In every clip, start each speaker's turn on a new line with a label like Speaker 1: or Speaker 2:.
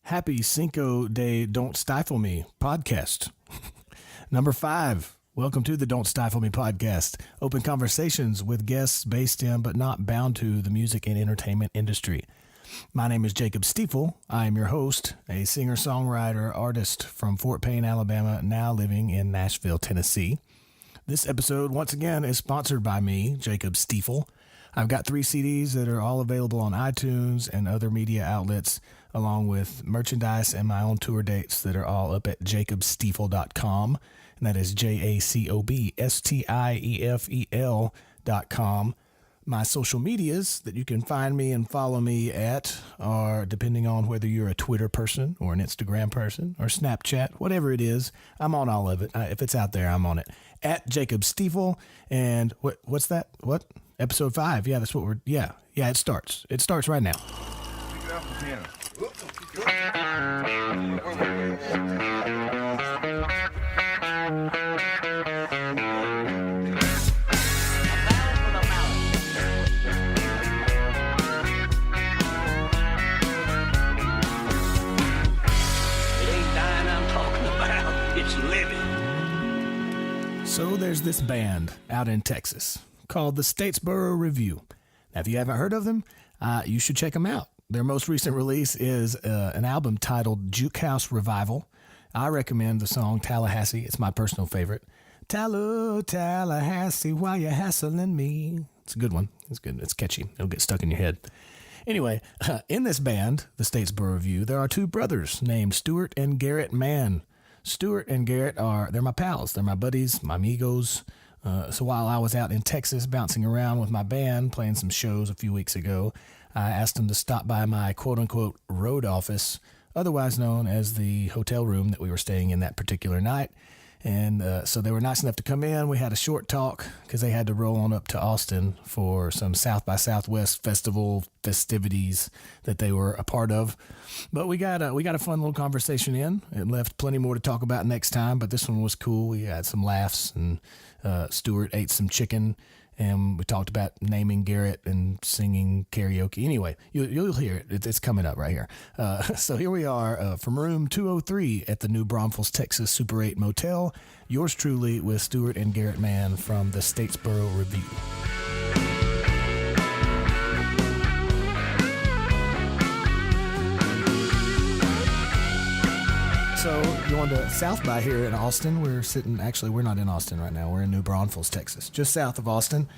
Speaker 1: Happy Cinco de Don't Stifle Me podcast. Number 5. Welcome to the Don't Stifle Me podcast. Open conversations with guests based in but not bound to the music and entertainment industry. My name is Jacob Stiefel. I am your host, a singer-songwriter artist from Fort Payne, Alabama, now living in Nashville, Tennessee. This episode, once again, is sponsored by me, Jacob Stifel. I've got 3 CDs that are all available on iTunes and other media outlets, along with merchandise and my own tour dates that are all up at jacobstiefel.com. And that is JACOBSTIEFEL.com. My social medias that you can find me and follow me at are, depending on whether you're a Twitter person or an Instagram person or Snapchat, whatever it is, I'm on all of it. If it's out there, I'm on it. At Jacob Stiefel. And what's that? What? Episode 5. Yeah, that's what we're... Yeah, it starts. It starts right now.
Speaker 2: Pick it up from piano.
Speaker 1: So there's this band out in Texas called the Statesboro Revue. Now, if you haven't heard of them, you should check them out. Their most recent release is an album titled Juke House Revival. I recommend the song Tallahassee. It's my personal favorite. Tallahassee, while you're hassling me. It's a good one. It's good. It's catchy. It'll get stuck in your head. Anyway, in this band, the Statesboro Revue, there are 2 brothers named Stewart and Garrett Mann. Stewart and Garrett they're my pals. They're my buddies, my amigos. So while I was out in Texas bouncing around with my band, playing some shows a few weeks ago, I asked them to stop by my quote-unquote road office, otherwise known as the hotel room that we were staying in that particular night. And so they were nice enough to come in. We had a short talk because they had to roll on up to Austin for some South by Southwest festival festivities that they were a part of. But we got a fun little conversation in. It left plenty more to talk about next time, but this one was cool. We had some laughs, and Stewart ate some chicken, and we talked about naming Garrett and singing karaoke. Anyway, you'll hear it. It's coming up right here. So here we are from room 203 at the New Braunfels, Texas Super 8 Motel. Yours truly with Stewart and Garrett Mann from the Statesboro Revue. So going to South by here in Austin. We're not in Austin right now. We're in New Braunfels, Texas, just south of Austin.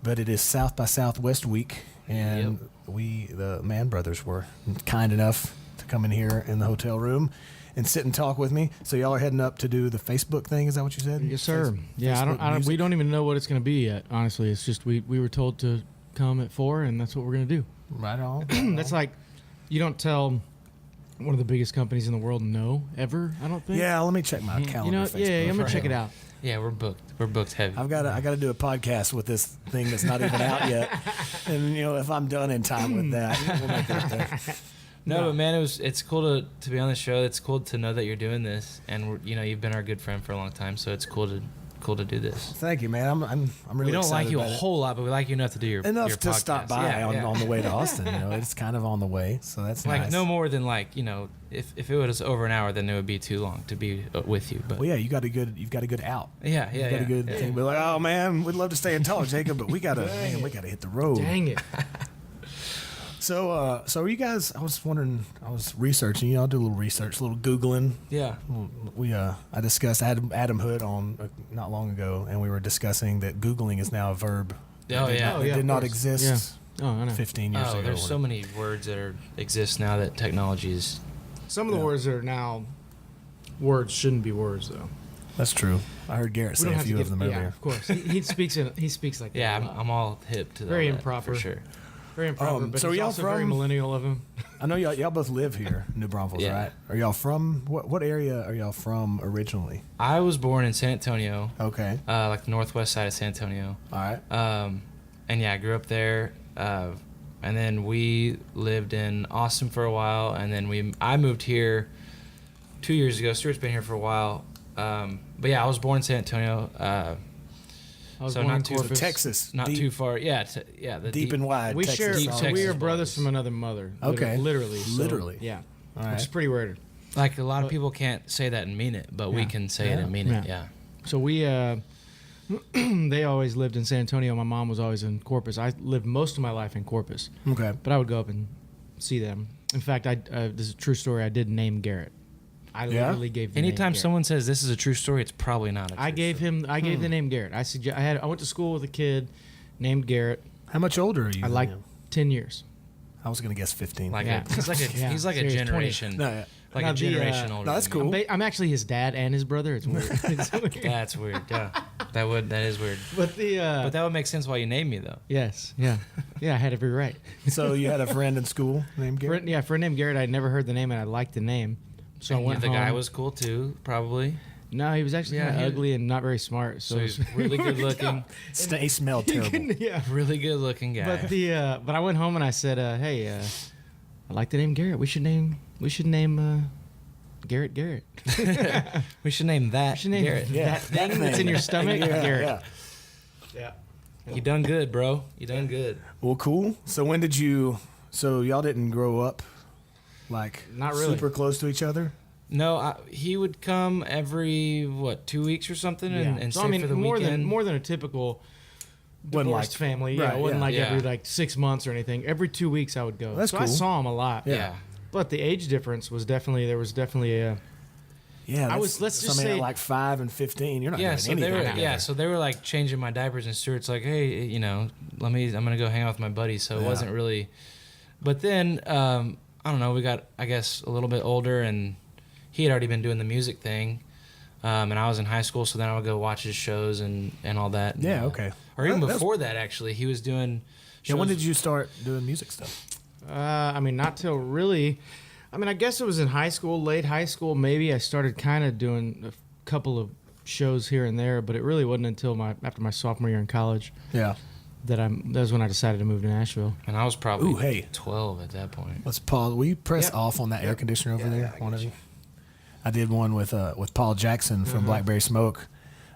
Speaker 1: But it is South by Southwest week, and the Mann brothers were kind enough to come in here in the hotel room and sit and talk with me. So y'all are heading up to do the Facebook thing. Is that what you said?
Speaker 3: Yes, sir. We don't even know what it's going to be yet. Honestly, it's just we were told to come at 4, and that's what we're going to do.
Speaker 1: Right on.
Speaker 3: That's like you don't tell one of the biggest companies in the world no ever. I don't think.
Speaker 1: Yeah, let me check my calendar.
Speaker 3: I'm gonna check it out.
Speaker 4: Yeah, we're booked. We're booked heavy.
Speaker 1: I got to do a podcast with this thing that's not even out yet, and if I'm done in time with that, we'll make it up there.
Speaker 4: No, but man, it's cool to be on the show. It's cool to know that you're doing this, and you've been our good friend for a long time. So it's cool to do this.
Speaker 1: Thank you, man. I'm really.
Speaker 4: We don't
Speaker 1: excited
Speaker 4: like you a
Speaker 1: about
Speaker 4: whole lot, but we like you enough to do your
Speaker 1: enough
Speaker 4: your
Speaker 1: to
Speaker 4: podcast.
Speaker 1: stop by on the way to Austin. It's kind of on the way, so that's
Speaker 4: like
Speaker 1: nice.
Speaker 4: No more than if it was over an hour, then it would be too long to be with you. But
Speaker 1: well, yeah, you've got a good out.
Speaker 4: Yeah,
Speaker 1: you've got a good thing. We're like, oh man, we'd love to stay and talk, Jacob, but we gotta hit the road.
Speaker 3: Dang it.
Speaker 1: So are you guys? I was wondering. I was researching. I'll do a little research, a little googling.
Speaker 4: Yeah.
Speaker 1: I discussed. I had Adam Hood on not long ago, and we were discussing that googling is now a verb.
Speaker 4: Oh yeah.
Speaker 1: It did not exist.
Speaker 3: Yeah. Oh, I know.
Speaker 1: 15 years ago.
Speaker 4: There's so many words that exist now that technology is.
Speaker 3: Some of the words that are now words shouldn't be words though.
Speaker 1: That's true. I heard Garrett say a few of them earlier.
Speaker 3: Yeah, of course. He speaks like that.
Speaker 4: Yeah, I'm all hip to that.
Speaker 3: Very improper
Speaker 4: for sure.
Speaker 3: Very improper, but
Speaker 1: so
Speaker 3: it's
Speaker 1: y'all
Speaker 3: also
Speaker 1: from,
Speaker 3: very millennial of him.
Speaker 1: I know y'all both live here, New Braunfels,
Speaker 4: Yeah.
Speaker 1: right? Are y'all from what area are y'all from originally?
Speaker 4: I was born in San Antonio.
Speaker 1: Okay.
Speaker 4: Like the northwest side of San Antonio.
Speaker 1: All right.
Speaker 4: And yeah, I grew up there. And then we lived in Austin for a while, and then I moved here 2 years ago. Stuart's been here for a while. But yeah, I was born in San Antonio.
Speaker 3: I was
Speaker 4: So
Speaker 3: born
Speaker 4: not
Speaker 3: in
Speaker 4: too-
Speaker 3: Corpus.
Speaker 1: Texas.
Speaker 4: Not
Speaker 1: deep,
Speaker 4: too far. Yeah, the
Speaker 1: deep and wide.
Speaker 3: We
Speaker 1: Texas
Speaker 3: share.
Speaker 1: all
Speaker 3: So we
Speaker 1: over.
Speaker 3: are brothers from another mother.
Speaker 1: Okay.
Speaker 3: Literally. So,
Speaker 1: Literally.
Speaker 3: yeah.
Speaker 1: All
Speaker 3: which is
Speaker 1: right.
Speaker 3: pretty rare.
Speaker 4: Like a lot of people can't say that and mean it, but we
Speaker 3: Yeah.
Speaker 4: can say it and mean it. Yeah.
Speaker 3: So we, they always lived in San Antonio. My mom was always in Corpus. I lived most of my life in Corpus,
Speaker 1: Okay.
Speaker 3: but I would go up and see them. In fact, this is a true story. I did name Garrett. I
Speaker 1: Yeah?
Speaker 3: literally gave the name
Speaker 4: Anytime
Speaker 3: Garrett.
Speaker 4: someone says this is a true story, it's probably not a true
Speaker 3: I gave
Speaker 4: story.
Speaker 3: him. I gave the name Garrett. I went to school with a kid named Garrett.
Speaker 1: How much older are you?
Speaker 3: I
Speaker 1: than
Speaker 3: like
Speaker 1: him?
Speaker 3: 10 years.
Speaker 1: I was gonna guess 15.
Speaker 4: Like
Speaker 3: Yeah.
Speaker 4: he's like a
Speaker 3: Yeah.
Speaker 4: he's like a
Speaker 3: Serious, 20.
Speaker 4: generation.
Speaker 1: No, yeah.
Speaker 4: Like
Speaker 3: Now
Speaker 4: a generation older.
Speaker 1: No, that's
Speaker 4: than me.
Speaker 1: cool.
Speaker 3: I'm actually his dad and his brother. It's weird. It's weird.
Speaker 4: That's weird. Yeah. That is weird.
Speaker 3: But
Speaker 4: But that would make sense why you named me though.
Speaker 3: yes, yeah, I had every right.
Speaker 1: So you had a friend in school named Garrett?
Speaker 3: Friend named Garrett. I'd never heard the name and I liked the name. So I
Speaker 4: And
Speaker 3: went
Speaker 4: the
Speaker 3: home.
Speaker 4: guy was cool too, probably.
Speaker 3: No, he was actually
Speaker 4: Yeah,
Speaker 3: kind of
Speaker 4: he-
Speaker 3: ugly and not very smart.
Speaker 4: So he's really good looking.
Speaker 1: He smelled terrible.
Speaker 3: yeah.
Speaker 4: Really good looking guy.
Speaker 3: But I went home and I said, hey, I like the name Garrett. We should name Garrett Garrett.
Speaker 4: we should name that
Speaker 3: We should name
Speaker 4: Garrett.
Speaker 3: that thing that's in your stomach
Speaker 1: Yeah,
Speaker 3: Garrett.
Speaker 1: yeah.
Speaker 3: Yeah.
Speaker 4: You done good, bro. You done good.
Speaker 1: Well, cool. So when did you? So y'all didn't grow up like
Speaker 3: Not really.
Speaker 1: super close to each other?
Speaker 4: No, he would come every 2 weeks or something, and
Speaker 3: so
Speaker 4: stay
Speaker 3: I mean,
Speaker 4: for the
Speaker 3: more
Speaker 4: weekend.
Speaker 3: than a typical
Speaker 1: Wasn't
Speaker 3: divorced
Speaker 1: like-
Speaker 3: family.
Speaker 1: right,
Speaker 3: Yeah, it wasn't
Speaker 1: yeah.
Speaker 3: like
Speaker 4: Yeah.
Speaker 3: every 6 months or anything. Every 2 weeks I would go.
Speaker 1: That's
Speaker 3: so I
Speaker 1: cool.
Speaker 3: saw him a lot.
Speaker 4: yeah.
Speaker 3: But the age difference was definitely a.
Speaker 1: Yeah,
Speaker 3: I was- let's just
Speaker 1: somebody
Speaker 3: say-
Speaker 1: at like 5 and 15. You're not
Speaker 4: Yeah,
Speaker 1: doing
Speaker 4: so
Speaker 1: anything.
Speaker 4: they were
Speaker 1: together.
Speaker 4: so they were like changing my diapers, and Stewart's like, hey, I'm gonna go hang out with my buddies. So it
Speaker 1: Yeah.
Speaker 4: wasn't really. But then I don't know. We got I guess a little bit older, and he had already been doing the music thing, and I was in high school. So then I would go watch his shows and all that.
Speaker 1: Yeah, okay.
Speaker 4: Or even
Speaker 1: That's-
Speaker 4: before that, actually, he was doing.
Speaker 1: Yeah, when
Speaker 4: shows-
Speaker 1: did you start doing music stuff?
Speaker 3: I mean, not till really. I mean, I guess it was in high school, late high school. Maybe I started kind of doing a couple of shows here and there, but it really wasn't until after my sophomore year in college
Speaker 1: Yeah.
Speaker 3: that was when I decided to move to Nashville.
Speaker 4: And I was probably
Speaker 1: Ooh, hey.
Speaker 4: 12 at that point.
Speaker 1: Let's pause. Will you press
Speaker 3: Yeah.
Speaker 1: off on that air conditioner over there?
Speaker 4: I
Speaker 1: One
Speaker 4: got
Speaker 1: of
Speaker 4: you.
Speaker 1: you. I did one with Paul Jackson from Blackberry Smoke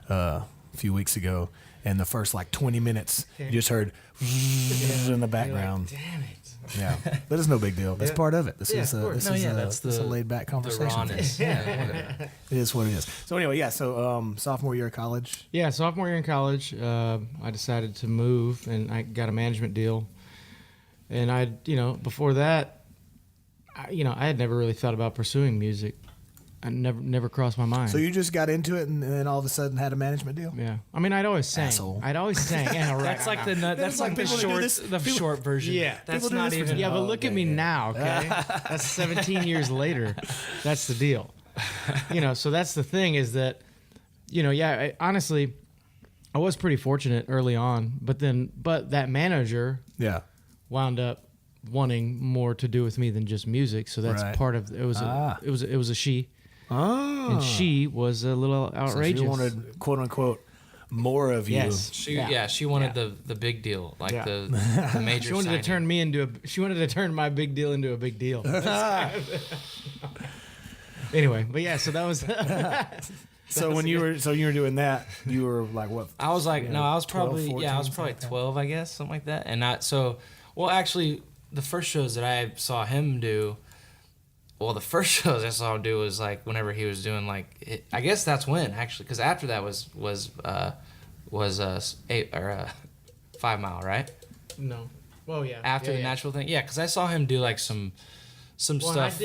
Speaker 1: a few weeks ago, and the first like 20 minutes you just heard in the background.
Speaker 3: Damn it!
Speaker 1: Yeah, but it's no big deal. That's
Speaker 3: Yeah.
Speaker 1: part of it. This
Speaker 3: Yeah,
Speaker 1: is
Speaker 3: of course.
Speaker 1: this
Speaker 4: No,
Speaker 1: is
Speaker 4: yeah,
Speaker 1: a,
Speaker 4: that's
Speaker 1: it's a
Speaker 4: the-
Speaker 1: laid back
Speaker 4: The
Speaker 1: conversation.
Speaker 4: rawness. Yeah, whatever.
Speaker 1: It is what it is. So anyway, yeah. So sophomore year of college.
Speaker 3: Yeah, sophomore year in college, I decided to move, and I got a management deal. And before that, I had never really thought about pursuing music. I never crossed my mind.
Speaker 1: So you just got into it, and then all of a sudden had a management deal.
Speaker 3: Yeah, I mean, I'd always sang.
Speaker 1: Asshole.
Speaker 3: Yeah, right.
Speaker 4: That's like the that's
Speaker 1: like
Speaker 4: like the
Speaker 1: people that do
Speaker 4: short
Speaker 1: this-
Speaker 4: the short version.
Speaker 3: Yeah.
Speaker 4: that's
Speaker 1: People do
Speaker 4: not
Speaker 1: this for
Speaker 4: even.
Speaker 3: Yeah, but look at me now, okay? That's 17 years later. That's the deal. So that's the thing is that, honestly, I was pretty fortunate early on, but that manager
Speaker 1: Yeah.
Speaker 3: wound up wanting more to do with me than just music. So that's
Speaker 1: Right.
Speaker 3: part of it. Was it was a she,
Speaker 1: Oh.
Speaker 3: and she was a little outrageous.
Speaker 1: So she wanted quote unquote more of you.
Speaker 3: Yes.
Speaker 4: She wanted the big deal, like
Speaker 3: Yeah.
Speaker 4: the major.
Speaker 3: She wanted
Speaker 4: signing.
Speaker 3: to turn me into she wanted to turn my big deal into a big deal. Anyway, but yeah, so that was
Speaker 1: So when you were doing that, you were like what?
Speaker 4: I was like,
Speaker 1: Yeah,
Speaker 4: no, I was
Speaker 1: 12,
Speaker 4: probably
Speaker 1: 14,
Speaker 4: I was probably
Speaker 1: something like that.
Speaker 4: 12, I guess, something like that. And not so. Well, actually, the first shows that I saw him do. Well, the first shows I saw him do was like whenever he was doing I guess that's when actually, because after that was 5 Mile, right?
Speaker 3: no. Well, yeah.
Speaker 4: After the Nashville thing, yeah, because I saw him do like some
Speaker 3: Well,
Speaker 4: stuff.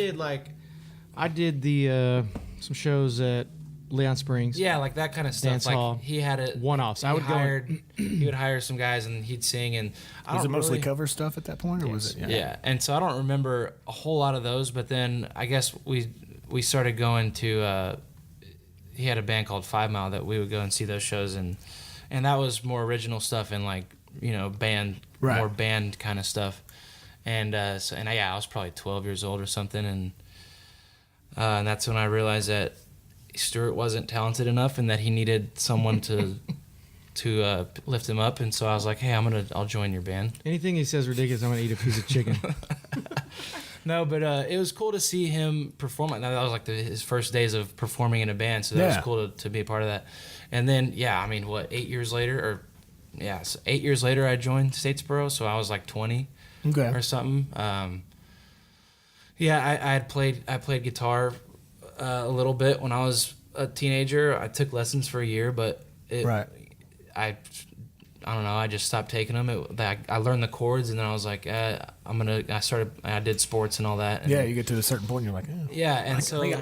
Speaker 3: I did the some shows at Leon Springs.
Speaker 4: Yeah, like that kind of stuff.
Speaker 3: Dance
Speaker 4: like
Speaker 3: hall.
Speaker 4: he had it
Speaker 3: One-offs. I would go-
Speaker 4: he would hire some guys and he'd sing and I
Speaker 1: Was it
Speaker 4: don't
Speaker 1: mostly
Speaker 4: really,
Speaker 1: cover stuff at that point, or was it?
Speaker 4: Yeah, and so I don't remember a whole lot of those. But then I guess we started going to. He had a band called 5 Mile that we would go and see those shows and that was more original stuff and band
Speaker 1: Right.
Speaker 4: more band kind of stuff. And I was probably 12 years old or something and that's when I realized that Stewart wasn't talented enough and that he needed someone to lift him up. And so I was like, hey, I'll join your band.
Speaker 3: Anything he says ridiculous, I'm gonna eat a piece of chicken.
Speaker 4: No, but it was cool to see him perform. That was like his first days of performing in a band, so that was
Speaker 1: Yeah.
Speaker 4: cool to be a part of that. And then, 8 years later, so 8 years later, I joined Statesboro, so I was like 20
Speaker 1: Okay.
Speaker 4: or something. Yeah, I played guitar a little bit when I was a teenager. I took lessons for a year, but I don't know. I just stopped taking them. I learned the chords, and then I was like, I did sports and all that. And
Speaker 1: you get to a certain point, and you're like,
Speaker 4: and
Speaker 1: I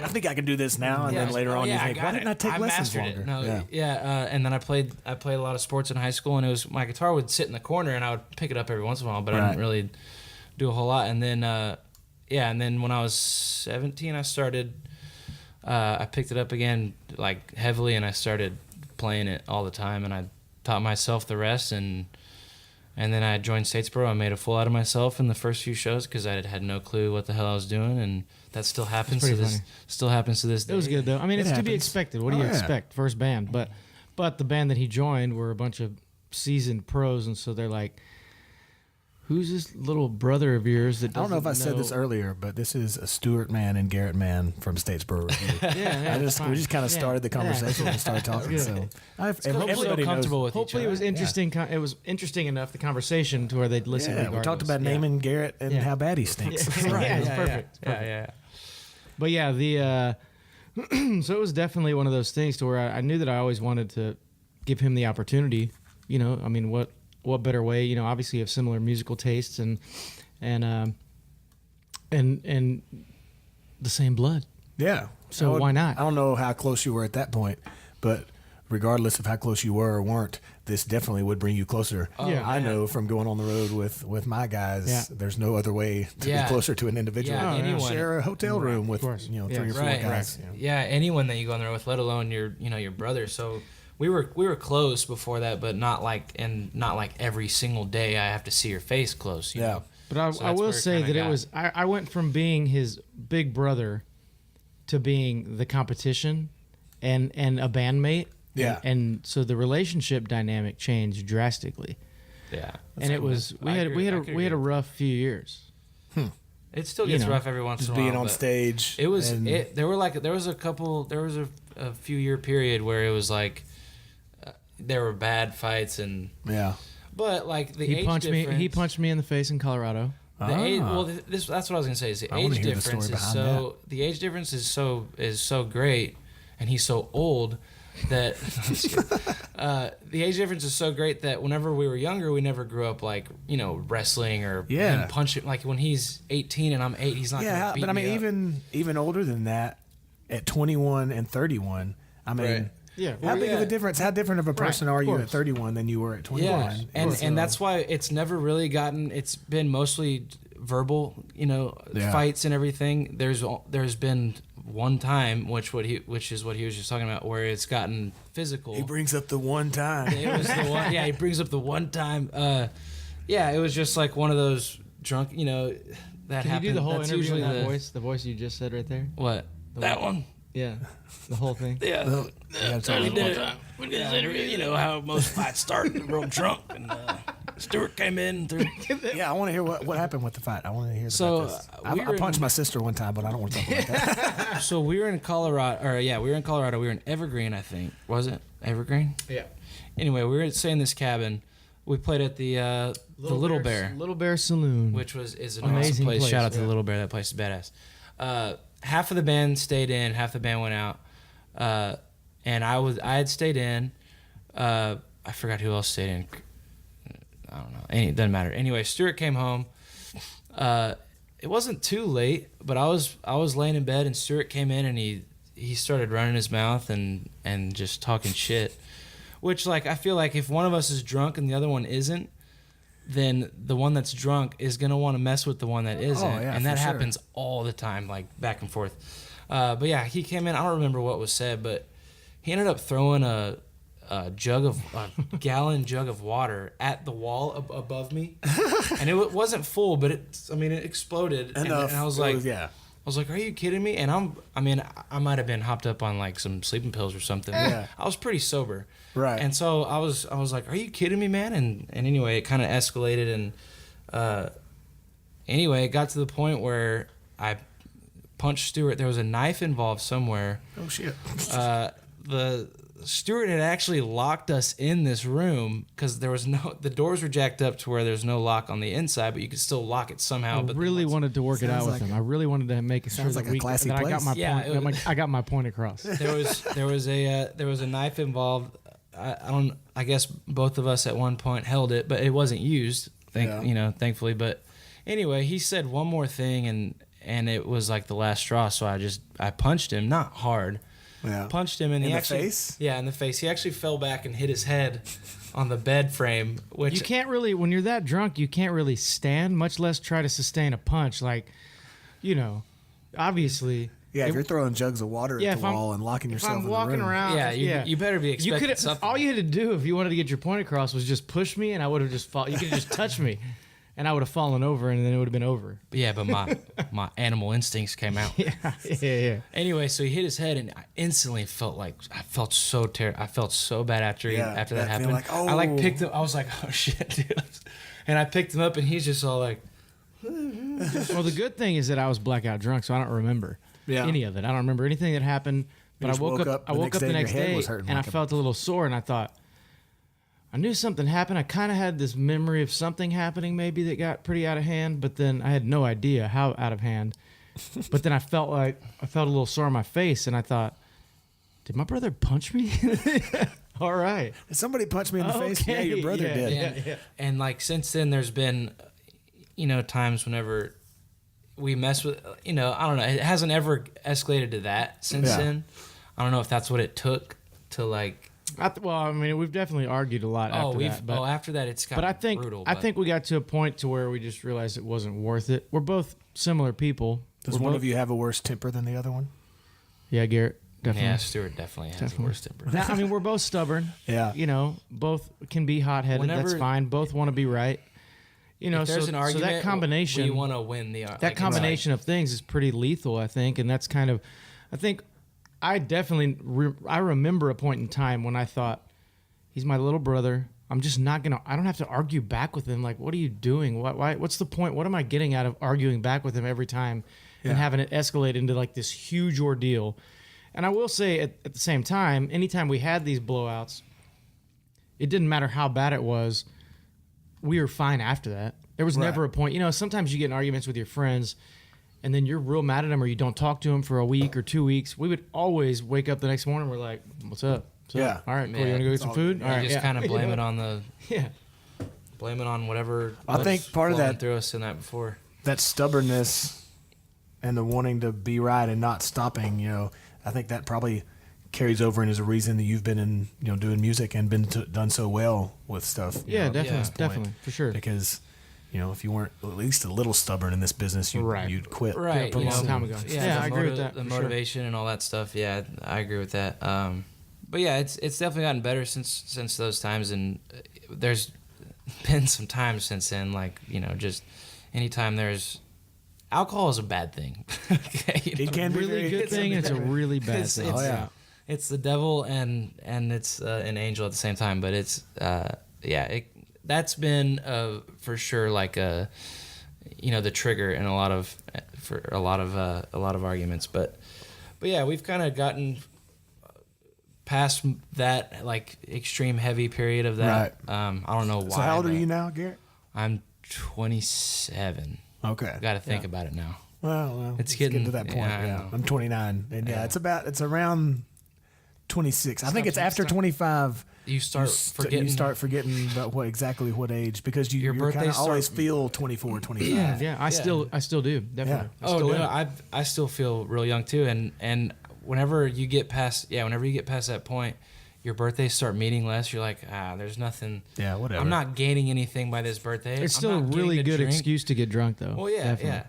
Speaker 1: think I can do this now. And then later on, you think, why didn't I take lessons longer?
Speaker 4: And then I played a lot of sports in high school, and it was my guitar would sit in the corner, and I would pick it up every once in a while, but I didn't really do a whole lot. And then, and then when I was 17, I started. I picked it up again, like heavily, and I started playing it all the time, and I taught myself the rest, and then I joined Statesboro. I made a fool out of myself in the first few shows because I had no clue what the hell I was doing, and that still happens to this. Still happens to this day.
Speaker 3: It was good though. I mean, it's to be expected. What do you expect? First band, but the band that he joined were a bunch of seasoned pros, and so they're like, "Who's this little brother of yours that?"
Speaker 1: I don't know if I said this earlier, but this is a Stewart Mann and Garrett Mann from Statesboro Revue. We just kind of started the conversation and started talking. So everybody
Speaker 4: comfortable
Speaker 1: knows.
Speaker 4: with
Speaker 3: Hopefully, it was interesting. It was interesting enough, the conversation, to where they'd listen.
Speaker 1: Yeah, we talked about naming Garrett and how bad he stinks.
Speaker 3: It's perfect.
Speaker 4: Yeah.
Speaker 3: But yeah, the so it was definitely one of those things to where I knew that I always wanted to give him the opportunity. You know, I mean, what better way? You know, obviously you have similar musical tastes and the same blood.
Speaker 1: Yeah.
Speaker 3: So why not?
Speaker 1: I don't know how close you were at that point, but regardless of how close you were or weren't, this definitely would bring you closer. I know from going on the road with my guys, there's no other way to be closer to an individual.
Speaker 4: Yeah, anyone.
Speaker 1: Share a hotel room with 3 or 4 guys.
Speaker 4: Yeah, anyone that you go on the road with, let alone your brother. So we were close before that, but not like every single day I have to see your face close. You know?
Speaker 3: But I will say that it was I went from being his big brother to being the competition and a bandmate.
Speaker 1: Yeah.
Speaker 3: And so the relationship dynamic changed drastically.
Speaker 4: Yeah.
Speaker 3: And it was we had a rough few years.
Speaker 4: It still gets rough every once in a while.
Speaker 1: Being on stage.
Speaker 4: It was there was a few year period where it was like there were bad fights and but like
Speaker 3: he punched me in the face in Colorado.
Speaker 4: That's what I was gonna say. Is the age difference is so the age difference is so great, and he's so old that the age difference is so great that whenever we were younger, we never grew up like wrestling or him punching. Like when he's 18 and I'm 8, he's not. gonna beat
Speaker 1: but I mean,
Speaker 4: me up.
Speaker 1: even older than that, at 21 and 31, I mean.
Speaker 3: Yeah.
Speaker 1: How big of a difference? How different of a person are you at 31 than you were at 21?
Speaker 4: Yeah, and that's why it's never really gotten. It's been mostly verbal, fights and everything. There's been one time, which is what he was just talking about, where it's gotten physical.
Speaker 1: He brings up the one time.
Speaker 4: It was the one. Yeah, he brings up the one time. It was just like one of those drunk. That
Speaker 3: Can
Speaker 4: happened.
Speaker 3: you do the whole
Speaker 4: That's
Speaker 3: interview in
Speaker 4: usually
Speaker 3: that voice? The voice you just said right there.
Speaker 4: What? That one.
Speaker 3: Yeah, the whole thing.
Speaker 4: We did this interview. How most fights start in the real drunk, and Stewart came in.
Speaker 1: I want to hear what happened with the fight. I want to hear about this. I punched my sister one time, but I don't want to talk about that.
Speaker 4: So we were in Colorado, we were in Colorado. We were in Evergreen, I think. Was it Evergreen?
Speaker 3: Yeah.
Speaker 4: Anyway, we were staying in this cabin. We played at the Little Bear.
Speaker 3: Little Bear Saloon.
Speaker 4: Which is an
Speaker 3: amazing
Speaker 4: awesome place. Shout out to
Speaker 3: yeah.
Speaker 4: the Little Bear. That place is badass. Half of the band stayed in, half the band went out. And I had stayed in. I forgot who else stayed in. I don't know. It doesn't matter. Anyway, Stewart came home. It wasn't too late, but I was laying in bed and Stewart came in and he started running his mouth and just talking shit. Which, like, I feel like if one of us is drunk and the other one isn't, then the one that's drunk is going to want to mess with the one that isn't. And that happens all the time, like, back and forth. But yeah, he came in. I don't remember what was said, but he ended up throwing a gallon jug of water at the wall above me. And it wasn't full, but it exploded. And I was like, are you kidding me? And I might have been hopped up on like some sleeping pills or something.
Speaker 1: Yeah.
Speaker 4: I was pretty sober.
Speaker 1: Right.
Speaker 4: And so I was like, are you kidding me, man? And anyway, it kind of escalated. And anyway, it got to the point where I punched Stewart. There was a knife involved somewhere.
Speaker 1: Oh, shit.
Speaker 4: Stewart had actually locked us in this room because the doors were jacked up to where there's no lock on the inside, but you could still lock it somehow.
Speaker 3: I really wanted to work it out with him. I really wanted to make sure
Speaker 1: like
Speaker 3: that,
Speaker 1: a classy
Speaker 3: that I got my
Speaker 1: place.
Speaker 3: point. I got my point across.
Speaker 4: There was a knife involved. I guess both of us at one point held it, but it wasn't used. Thankfully. But anyway, he said one more thing, and it was like the last straw. So I punched him, not hard.
Speaker 1: Yeah.
Speaker 4: Punched him, and
Speaker 1: in
Speaker 4: he
Speaker 1: the face.
Speaker 4: Yeah, in the face. He actually fell back and hit his head on the bed frame. Which
Speaker 3: You can't really, when you're that drunk, you can't really stand, much less try to sustain a punch. Like, obviously.
Speaker 1: Yeah, if you're throwing jugs of water at the wall and locking yourself in the room.
Speaker 3: If I'm walking around,
Speaker 4: you better be expecting something.
Speaker 3: All you had to do if you wanted to get your point across was just push me, and I would have just you could have just touched me, and I would have fallen over, and then it would have been over.
Speaker 4: Yeah, but my animal instincts came out.
Speaker 3: Yeah.
Speaker 4: Anyway, so he hit his head, and I instantly felt so I felt so bad after that happened.
Speaker 1: Like, oh.
Speaker 4: I picked him. I was like, oh shit, dude. And I picked him up, and he's just all like.
Speaker 3: Well, the good thing is that I was blackout drunk, so I don't remember any of it. I don't remember anything that happened. But I woke up the next day, and I felt a little sore, and I thought, I knew something happened. I kind of had this memory of something happening maybe that got pretty out of hand, but then I had no idea how out of hand. But then I felt a little sore on my face, and I thought, did my brother punch me? All right.
Speaker 1: Did somebody punch me in the face? Yeah, your brother did.
Speaker 4: Yeah. And like since then, there's been, times whenever we mess with, I don't know. It hasn't ever escalated to that since then. I don't know if that's what it took to like.
Speaker 3: We've definitely argued a lot after that. But,
Speaker 4: after that, it's kind of brutal.
Speaker 3: I think we got to a point to where we just realized it wasn't worth it. We're both similar people.
Speaker 1: Does one of you have a worse temper than the other one?
Speaker 3: Yeah, Garrett, definitely.
Speaker 4: Yeah, Stewart definitely has a worse temper.
Speaker 3: We're both stubborn.
Speaker 1: Yeah.
Speaker 3: Both can be hot-headed. That's fine. Both want to be right.
Speaker 4: If there's an argument,
Speaker 3: so that combination,
Speaker 4: we want to win the argument.
Speaker 3: That combination of things is pretty lethal, I think, and that's kind of, I think, I definitely, I remember a point in time when I thought, he's my little brother. I'm just not gonna. I don't have to argue back with him. Like, what are you doing? What's the point? What am I getting out of arguing back with him every time and having it escalate into like this huge ordeal? And I will say at the same time, anytime we had these blowouts, it didn't matter how bad it was. We were fine after that. There was never a point. Sometimes you get in arguments with your friends, and then you're real mad at them, or you don't talk to them for a week or 2 weeks. We would always wake up the next morning. We're like, "What's up?
Speaker 1: Yeah.
Speaker 3: All right, cool. You want to go get some food? All right."
Speaker 4: Just kind of blame it on the.
Speaker 3: Yeah.
Speaker 4: Blame it on whatever.
Speaker 1: I think part of that
Speaker 4: threw us in that before.
Speaker 1: That stubbornness and the wanting to be right and not stopping. I think that probably carries over and is a reason that you've been in, doing music and done so well with stuff.
Speaker 3: Yeah, definitely, for sure.
Speaker 1: Because, if you weren't at least a little stubborn in this business, you'd quit.
Speaker 4: Right,
Speaker 3: a long time ago.
Speaker 4: Yeah,
Speaker 3: I agree with that.
Speaker 4: The motivation and all that stuff. Yeah, I agree with that. But yeah, it's definitely gotten better since those times, and there's been some times since then, like just anytime there's. Alcohol is a bad thing. Okay,
Speaker 1: it can be a
Speaker 3: really good thing. It's a really bad thing.
Speaker 4: It's the devil and it's an angel at the same time. But it's that's been for sure like the trigger in a lot of arguments. But yeah, we've kind of gotten past that like extreme heavy period of that. Right. I don't know why.
Speaker 1: So how old are you now, Garrett?
Speaker 4: I'm 27.
Speaker 1: Okay.
Speaker 4: Got to think about it now.
Speaker 1: Well, it's getting to that point. Yeah, I'm 29, and it's around 26. I think it's after 25.
Speaker 4: You start
Speaker 1: forgetting about what age, because your birthday always feel 24, 25.
Speaker 3: Yeah. I still do, definitely.
Speaker 4: Yeah. I still feel real young too, and whenever you get past that point, your birthdays start meaningless. You're like, there's nothing.
Speaker 1: Yeah, whatever.
Speaker 4: I'm not gaining anything by this birthday.
Speaker 3: It's still a really good excuse to get drunk, though.
Speaker 4: Well, yeah, definitely. Yeah.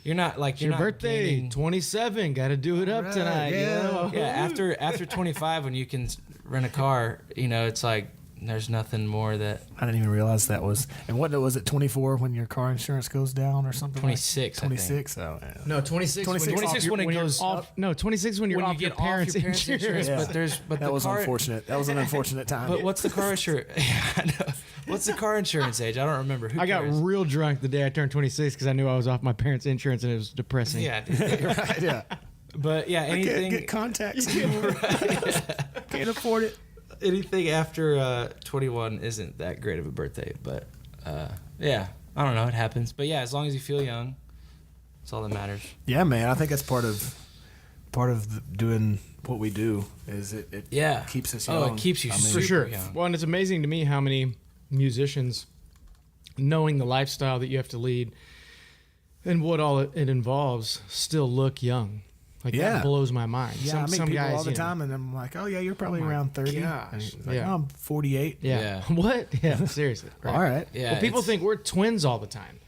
Speaker 4: You're not like
Speaker 3: your birthday, 27. Got to do it up tonight.
Speaker 1: Yeah.
Speaker 4: Yeah. After 25, when you can rent a car, it's like there's nothing more that.
Speaker 1: I didn't even realize that was. And what was it? 24 when your car insurance goes down or something?
Speaker 4: 26.
Speaker 1: 26. Oh, yeah.
Speaker 3: No, 26.
Speaker 4: 26 when it goes
Speaker 3: off. No, 26 when you're off your parents' insurance.
Speaker 1: Yeah.
Speaker 4: But
Speaker 1: that was unfortunate. That was an unfortunate time.
Speaker 4: But what's the car insurance? I know. What's the car insurance age? I don't remember.
Speaker 3: I got real drunk the day I turned 26 because I knew I was off my parents' insurance and it was depressing.
Speaker 4: Yeah.
Speaker 1: Right, yeah.
Speaker 4: But yeah, anything.
Speaker 1: Get contacts. Can't can't afford it.
Speaker 4: Anything after 21 isn't that great of a birthday, but yeah, I don't know. It happens, but yeah, as long as you feel young, that's all that matters.
Speaker 1: Yeah, man. I think that's part of doing what we do. Is it keeps us young.
Speaker 4: Oh, it keeps you
Speaker 3: For sure.
Speaker 4: young.
Speaker 3: Well, and it's amazing to me how many musicians, knowing the lifestyle that you have to lead and what all it involves, still look young. Like that blows my mind.
Speaker 1: Yeah, I meet people
Speaker 3: guys,
Speaker 1: all the time, and I'm like, "Oh yeah, you're probably around 30."
Speaker 3: gosh.
Speaker 1: And he's like,
Speaker 3: Yeah.
Speaker 1: "Oh, I'm 48."
Speaker 3: Yeah. What? Yeah, seriously. Right.
Speaker 1: All right.
Speaker 4: Yeah,
Speaker 3: Well, people think we're twins all the time.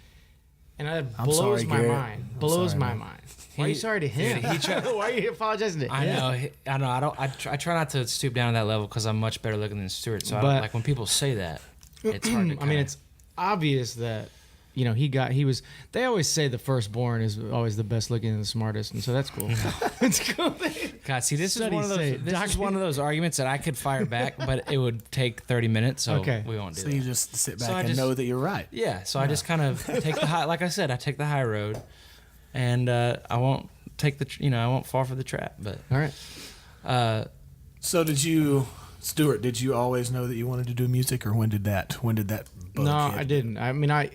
Speaker 3: And that
Speaker 1: I'm
Speaker 3: blows
Speaker 1: sorry,
Speaker 3: my
Speaker 1: Garrett.
Speaker 3: mind.
Speaker 1: I'm
Speaker 3: Blows
Speaker 1: sorry,
Speaker 3: my
Speaker 1: man.
Speaker 3: mind. Why are you sorry to him? Why are you apologizing to him?
Speaker 4: I know. I try not to stoop down to that level because I'm much better looking than Stewart. So I
Speaker 3: But-
Speaker 4: don't, like when people say that, it's hard to.
Speaker 3: I mean, it's obvious that, you know, they always say the firstborn is always the best looking and the smartest. And so that's cool. It's cool.
Speaker 4: God, see, this is
Speaker 3: Studies
Speaker 4: one of those.
Speaker 3: say-
Speaker 4: This is one of those arguments that I could fire back, but it would take 30 minutes. So
Speaker 3: Okay.
Speaker 4: we won't do
Speaker 1: So
Speaker 4: that.
Speaker 1: you just sit back
Speaker 4: So I
Speaker 1: and
Speaker 4: just-
Speaker 1: know that you're right.
Speaker 4: Yeah, so I just kind of take the high. Like I said, I take the high road, and I won't take I won't fall for the trap. But
Speaker 3: All right.
Speaker 1: So Stuart? Did you always know that you wanted to do music, or when did that bug
Speaker 3: No,
Speaker 1: hit?
Speaker 3: I didn't. I mean, I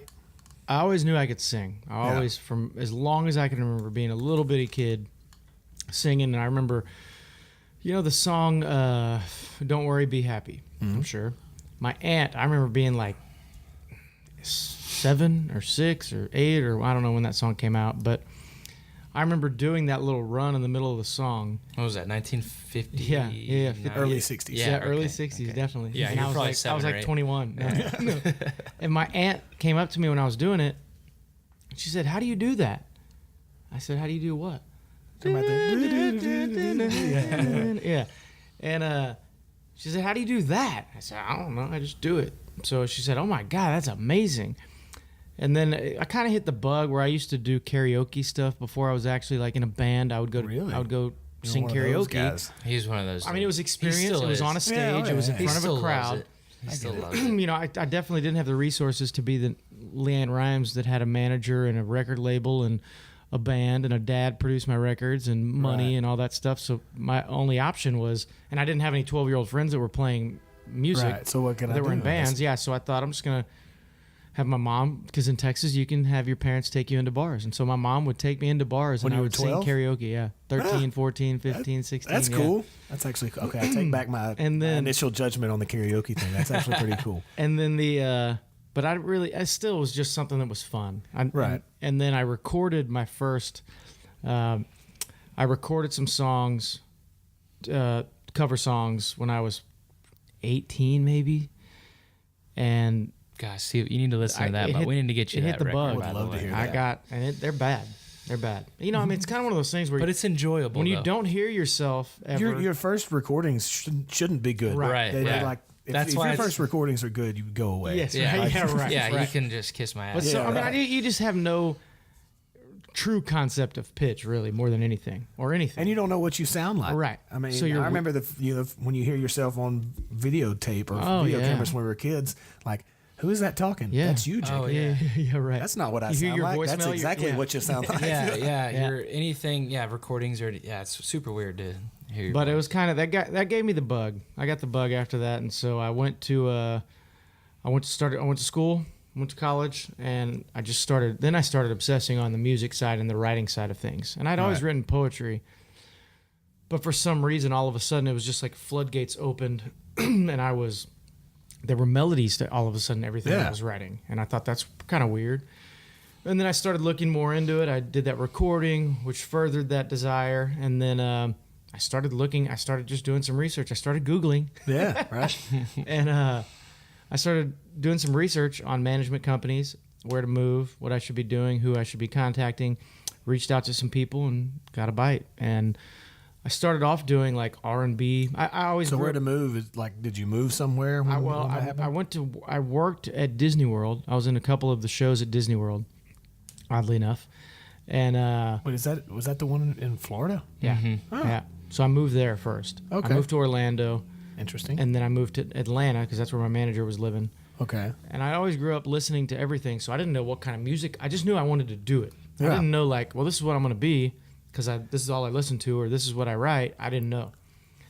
Speaker 3: always knew I could sing. I always, from as long as I can remember, being a little bitty kid singing. And I remember, you know, the song "Don't Worry, Be Happy." I'm sure. My aunt, I remember being like 7 or 6 or 8, or I don't know when that song came out, but I remember doing that little run in the middle of the song.
Speaker 4: what was that? 1950?
Speaker 3: Yeah.
Speaker 1: Early 60s.
Speaker 3: Yeah, early
Speaker 4: okay,
Speaker 3: 60s,
Speaker 4: okay.
Speaker 3: definitely.
Speaker 4: Yeah,
Speaker 3: and
Speaker 4: you're
Speaker 3: I was
Speaker 4: probably
Speaker 3: like,
Speaker 4: 7
Speaker 3: I was
Speaker 4: or
Speaker 3: like
Speaker 4: 8.
Speaker 3: 21. No. And my aunt came up to me when I was doing it. She said, "How do you do that?" I said, "How do you do what?"
Speaker 1: Talking about the-
Speaker 3: Yeah. And she said, "How do you do that?" I said, "I don't know. I just do it." So she said, "Oh my God, that's amazing." And then I kind of hit the bug where I used to do karaoke stuff before I was actually like in a band. I would go
Speaker 1: Really?
Speaker 3: sing
Speaker 1: You're one of those
Speaker 3: karaoke.
Speaker 1: guys.
Speaker 4: He's one of those.
Speaker 3: I mean, it was
Speaker 4: He
Speaker 3: experience.
Speaker 4: still
Speaker 3: It was
Speaker 4: is.
Speaker 3: on a stage.
Speaker 1: Yeah,
Speaker 3: It was in
Speaker 1: yeah.
Speaker 4: He
Speaker 3: front of
Speaker 4: still
Speaker 3: a
Speaker 4: loves
Speaker 3: crowd.
Speaker 4: it. He still loves it.
Speaker 3: You know, I definitely didn't have the resources to be the Leanne Rimes that had a manager and a record label and a band, and a dad produced my records and money
Speaker 1: Right.
Speaker 3: and all that stuff. So my only option was, and I didn't have any 12-year-old friends that were playing music.
Speaker 1: Right. So what can I
Speaker 3: That
Speaker 1: do?
Speaker 3: were in bands. Yeah. So I thought I'm just going to have my mom, because in Texas you can have your parents take you into bars. And so my mom would take me into bars
Speaker 1: When
Speaker 3: and
Speaker 1: you
Speaker 3: I
Speaker 1: were
Speaker 3: would sing
Speaker 1: 12?
Speaker 3: karaoke. Yeah. 13, 14, 15, 16.
Speaker 1: That's
Speaker 3: yeah.
Speaker 1: cool. That's actually okay. I take back my
Speaker 3: And then-
Speaker 1: initial judgment on the karaoke thing. That's actually pretty cool.
Speaker 3: And then but I still was just something that was fun.
Speaker 1: Right.
Speaker 3: And then I recorded my first, I recorded some songs, cover songs when I was 18 maybe. And
Speaker 4: Gosh, Steve, you need to listen to that. But we need to get you
Speaker 3: it
Speaker 4: that
Speaker 3: hit the
Speaker 4: record.
Speaker 3: bug.
Speaker 4: By the
Speaker 1: love to
Speaker 4: way.
Speaker 1: hear that.
Speaker 3: They're bad. They're bad. You know, I mean, it's kind of one of those things where
Speaker 4: But it's enjoyable.
Speaker 3: when you
Speaker 4: though.
Speaker 3: don't hear yourself ever.
Speaker 1: Your first recordings shouldn't be good.
Speaker 4: Right,
Speaker 1: They
Speaker 4: yeah.
Speaker 1: like if,
Speaker 4: That's
Speaker 1: if
Speaker 4: why
Speaker 1: your
Speaker 4: it's-
Speaker 1: first recordings are good, you go away.
Speaker 3: Yes,
Speaker 4: Yeah,
Speaker 3: right. Yeah, right.
Speaker 4: yeah,
Speaker 3: right.
Speaker 4: you can just kiss my
Speaker 3: But
Speaker 4: ass.
Speaker 3: so,
Speaker 1: Yeah,
Speaker 3: I mean,
Speaker 1: right.
Speaker 3: you just have no true concept of pitch, really, more than anything, or anything.
Speaker 1: And you don't know what you sound like.
Speaker 3: Right.
Speaker 1: I mean,
Speaker 3: So you're-
Speaker 1: I remember when you hear yourself on videotape or
Speaker 3: Oh,
Speaker 1: video
Speaker 3: yeah.
Speaker 1: cameras when we were kids, like, who is that talking?
Speaker 3: Yeah.
Speaker 1: That's you, Jake.
Speaker 4: Oh, yeah.
Speaker 3: Yeah, right.
Speaker 1: That's not what I
Speaker 3: You hear
Speaker 1: sound
Speaker 3: your
Speaker 1: like.
Speaker 3: voicemail,
Speaker 1: That's
Speaker 3: you're-
Speaker 1: exactly
Speaker 3: yeah.
Speaker 1: what you sound like.
Speaker 4: yeah, yeah,
Speaker 3: Yeah.
Speaker 4: You're anything. Yeah, recordings are. Yeah, it's super weird to hear. Your
Speaker 3: But it
Speaker 4: voice.
Speaker 3: was kind of that gave me the bug. I got the bug after that, and so I went to school, went to college, and I started obsessing on the music side and the writing side of things. And I'd always
Speaker 1: Right.
Speaker 3: written poetry, but for some reason, all of a sudden, it was just like floodgates opened, and there were melodies to all of a sudden everything I
Speaker 1: Yeah.
Speaker 3: was writing, and I thought that's kind of weird. And then I started looking more into it. I did that recording, which furthered that desire, and then I started just doing some research. I started Googling.
Speaker 1: Yeah, right.
Speaker 3: And I started doing some research on management companies, where to move, what I should be doing, who I should be contacting. Reached out to some people and got a bite. And I started off doing like R&B. I always
Speaker 1: So where to move is like, did you move somewhere? When, when that happened?
Speaker 3: I worked at Disney World. I was in a couple of the shows at Disney World, oddly enough. And
Speaker 1: Wait, was that the one in Florida?
Speaker 3: yeah,
Speaker 1: Oh.
Speaker 3: yeah. So I moved there first.
Speaker 1: Okay.
Speaker 3: I moved to Orlando,
Speaker 1: Interesting.
Speaker 3: and then I moved to Atlanta because that's where my manager was living.
Speaker 1: Okay.
Speaker 3: And I always grew up listening to everything, so I didn't know what kind of music. I just knew I wanted to do it. I
Speaker 1: Yeah.
Speaker 3: didn't know like, well, this is what I'm going to be because this is all I listen to, or this is what I write. I didn't know.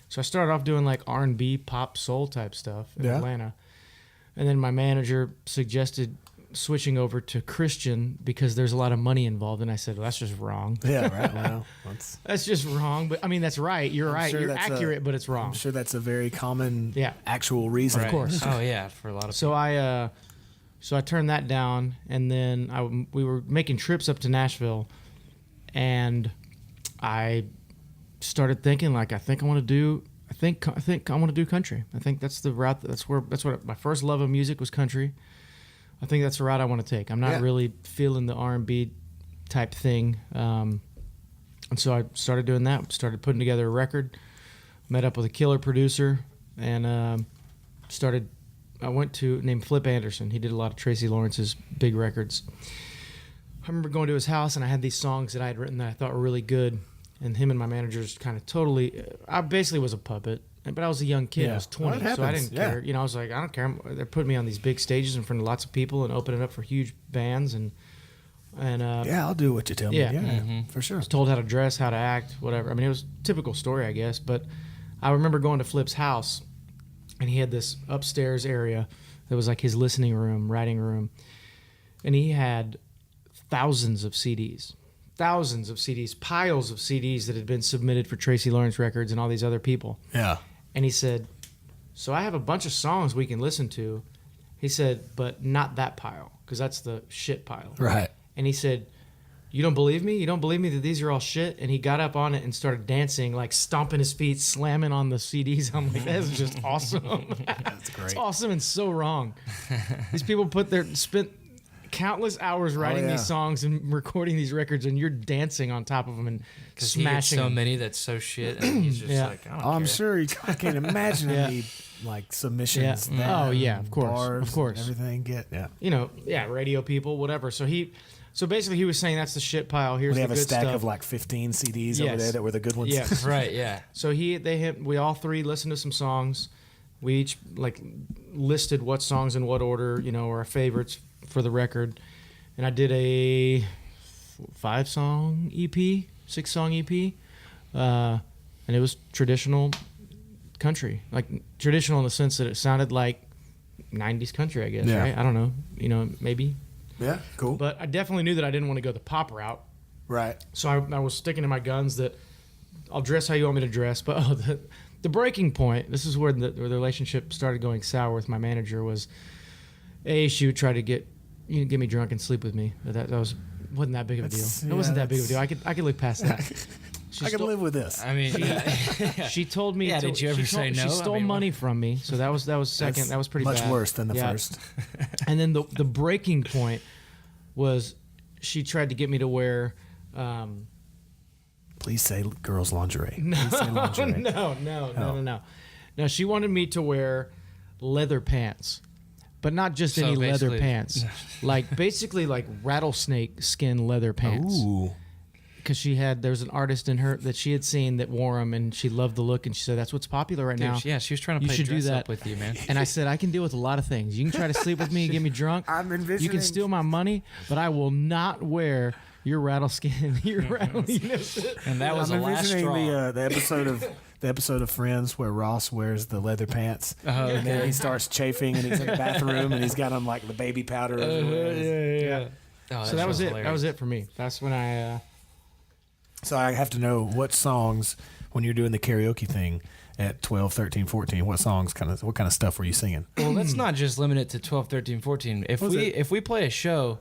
Speaker 3: So I started off doing like R&B, pop, soul type stuff in
Speaker 1: Yeah.
Speaker 3: Atlanta. And then my manager suggested switching over to Christian because there's a lot of money involved. And I said, well, that's just wrong.
Speaker 1: Yeah, right. Well,
Speaker 3: That's just wrong. But I mean, that's right. You're right.
Speaker 1: sure
Speaker 3: You're
Speaker 1: that's
Speaker 3: accurate, but it's wrong.
Speaker 1: I'm sure that's a very common
Speaker 3: Yeah.
Speaker 1: actual reason.
Speaker 4: Right.
Speaker 3: course.
Speaker 4: Oh yeah, for a lot of
Speaker 3: So I turned that down, and then we were making trips up to Nashville, and I started thinking like I think I want to do country. I think that's the route. That's what my first love of music was country. I think that's the route I want to take. I'm not really feeling the R&B type thing, and so I started doing that. Started putting together a record. Met up with a killer producer, and started. I went to named Flip Anderson. He did a lot of Tracy Lawrence's big records. I remember going to his house, and I had these songs that I had written that I thought were really good. And him and my managers kind of totally. I basically was a puppet, but I was a young kid.
Speaker 1: Yeah.
Speaker 3: I was 20,
Speaker 1: Well, it
Speaker 3: so I
Speaker 1: happens.
Speaker 3: didn't care. I was like, I don't care. They're putting me on these big stages in front of lots of people and opening up for huge bands, and
Speaker 1: Yeah, I'll do what you tell me.
Speaker 3: Yeah.
Speaker 1: Yeah, for sure.
Speaker 3: was told how to dress, how to act, whatever. I mean, it was a typical story, I guess. But I remember going to Flip's house, and he had this upstairs area that was like his listening room, writing room, and he had thousands of CDs, piles of CDs that had been submitted for Tracy Lawrence Records and all these other people.
Speaker 1: Yeah.
Speaker 3: And he said, so I have a bunch of songs we can listen to. He said, but not that pile, because that's the shit pile.
Speaker 1: Right.
Speaker 3: And he said, you don't believe me? You don't believe me that these are all shit? And he got up on it and started dancing, like stomping his feet, slamming on the CDs. I'm like, that's just awesome.
Speaker 1: That's great.
Speaker 3: It's awesome and so wrong. These people spent countless hours writing
Speaker 1: yeah.
Speaker 3: these songs and recording these records, and you're dancing on top of them and
Speaker 4: because he gets
Speaker 3: smashing
Speaker 4: so
Speaker 3: them.
Speaker 4: many that's so shit, and he's just
Speaker 3: Yeah.
Speaker 4: like, I don't
Speaker 1: Oh, I'm
Speaker 4: care.
Speaker 1: sure I can't imagine
Speaker 3: Yeah.
Speaker 1: any like submissions.
Speaker 3: Yeah.
Speaker 1: that
Speaker 3: Oh, yeah, of course,
Speaker 1: bars
Speaker 3: of course.
Speaker 1: and everything
Speaker 3: Radio people, whatever. So basically he was saying that's the shit pile. Here's
Speaker 1: They
Speaker 3: the
Speaker 1: have a
Speaker 3: good
Speaker 1: stack
Speaker 3: stuff.
Speaker 1: of like 15 CDs over
Speaker 3: Yes.
Speaker 1: there that were the good ones.
Speaker 3: Yes.
Speaker 4: Right? Yeah.
Speaker 3: So we all three listened to some songs. We each like listed what songs in what order, were our favorites for the record. And I did a 5-song EP, 6-song EP, and it was traditional country, like traditional in the sense that it sounded like 90s country, I guess.
Speaker 1: Yeah.
Speaker 3: Right? I don't know, maybe.
Speaker 1: Yeah, cool.
Speaker 3: But I definitely knew that I didn't want to go the pop route.
Speaker 1: Right.
Speaker 3: So I was sticking to my guns that I'll dress how you want me to dress. But the breaking point, this is where the relationship started going sour with my manager, was she would try to get me drunk and sleep with me. That wasn't that big of a deal.
Speaker 1: That's-
Speaker 3: It wasn't
Speaker 1: yeah,
Speaker 3: that big of a deal. I could look past that.
Speaker 1: I can live with this.
Speaker 4: I mean, yeah.
Speaker 3: She told me.
Speaker 4: Yeah, did you ever say no?
Speaker 3: She
Speaker 4: I
Speaker 3: stole
Speaker 4: mean,
Speaker 3: money from me, so that was second.
Speaker 1: That's
Speaker 3: That was pretty
Speaker 1: much
Speaker 3: bad.
Speaker 1: worse than the
Speaker 3: Yeah.
Speaker 1: first.
Speaker 3: And then the breaking point was she tried to get me to wear.
Speaker 1: Please say girls' lingerie.
Speaker 3: No,
Speaker 1: Please say lingerie.
Speaker 3: no. No, she wanted me to wear leather pants, but not just
Speaker 4: So
Speaker 3: any leather
Speaker 4: basically-
Speaker 3: pants. Basically like rattlesnake skin leather pants.
Speaker 1: Ooh.
Speaker 3: Because there's an artist in her that she had seen that wore them, and she loved the look, and she said that's what's popular right now.
Speaker 4: Dude, yeah, she was trying to
Speaker 3: You
Speaker 4: play
Speaker 3: should do
Speaker 4: dress
Speaker 3: that.
Speaker 4: up with you, man.
Speaker 3: And I said, I can deal with a lot of things. You can try to sleep with me and get me drunk.
Speaker 1: I'm
Speaker 3: You
Speaker 1: envisioning.
Speaker 3: can steal my money, but I will not wear your rattleskin.
Speaker 4: And that was
Speaker 1: I'm
Speaker 4: the last
Speaker 1: envisioning
Speaker 4: straw.
Speaker 1: the episode of Friends where Ross wears the leather pants,
Speaker 4: Oh,
Speaker 1: and then he starts chafing, and he's in the bathroom, and he's got on like the baby powder. everywhere.
Speaker 4: Oh,
Speaker 3: So that was it.
Speaker 4: hilarious.
Speaker 3: That was it for me. That's when I.
Speaker 1: So I have to know what songs, when you're doing the karaoke thing at 12, 13, 14, what kind of stuff were you singing?
Speaker 4: Well, let's not just limit it to 12, 13, 14. If we play a show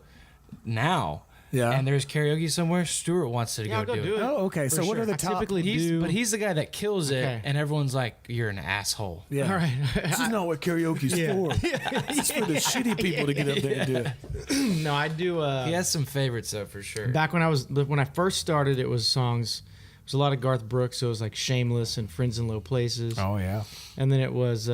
Speaker 4: now,
Speaker 1: Yeah.
Speaker 4: and there's karaoke somewhere, Stewart wants to
Speaker 3: I'll
Speaker 4: go do it.
Speaker 1: Oh, okay. So
Speaker 3: For
Speaker 1: what
Speaker 3: sure.
Speaker 1: are the
Speaker 3: I
Speaker 1: top?
Speaker 3: typically do.
Speaker 4: But he's the guy that kills it,
Speaker 3: Okay.
Speaker 4: and everyone's like, "You're an asshole."
Speaker 1: Yeah.
Speaker 3: All right.
Speaker 1: This is not what karaoke's for. It's for the shitty people to get up there and do it.
Speaker 3: No, I do.
Speaker 4: He has some favorites though, for sure.
Speaker 3: Back when I first started, it was songs. It was a lot of Garth Brooks. So it was like "Shameless" and "Friends in Low Places."
Speaker 1: Oh yeah.
Speaker 3: And then it was.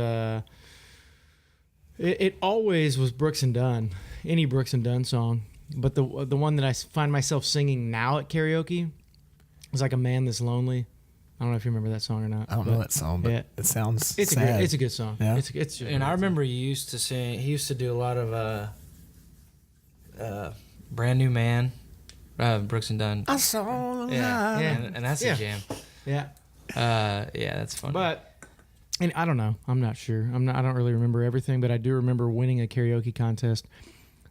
Speaker 3: It always was Brooks and Dunn, any Brooks and Dunn song. But the one that I find myself singing now at karaoke is like "A Man That's Lonely." I don't know if you remember that song or not.
Speaker 1: I don't know that song, but
Speaker 3: yeah.
Speaker 1: it sounds
Speaker 3: It's
Speaker 1: sad.
Speaker 3: it's a good song.
Speaker 1: Yeah?
Speaker 3: It's just a
Speaker 4: And
Speaker 3: great
Speaker 4: I
Speaker 3: song.
Speaker 4: remember you used to sing. He used to do a lot of "Brand New Man," Brooks and Dunn.
Speaker 1: I saw the
Speaker 4: Yeah,
Speaker 1: light.
Speaker 3: Yeah.
Speaker 4: And that's
Speaker 3: Yeah.
Speaker 4: a jam.
Speaker 3: Yeah.
Speaker 4: Yeah, that's funny.
Speaker 3: But and I don't know. I'm not sure. I don't really remember everything, but I do remember winning a karaoke contest,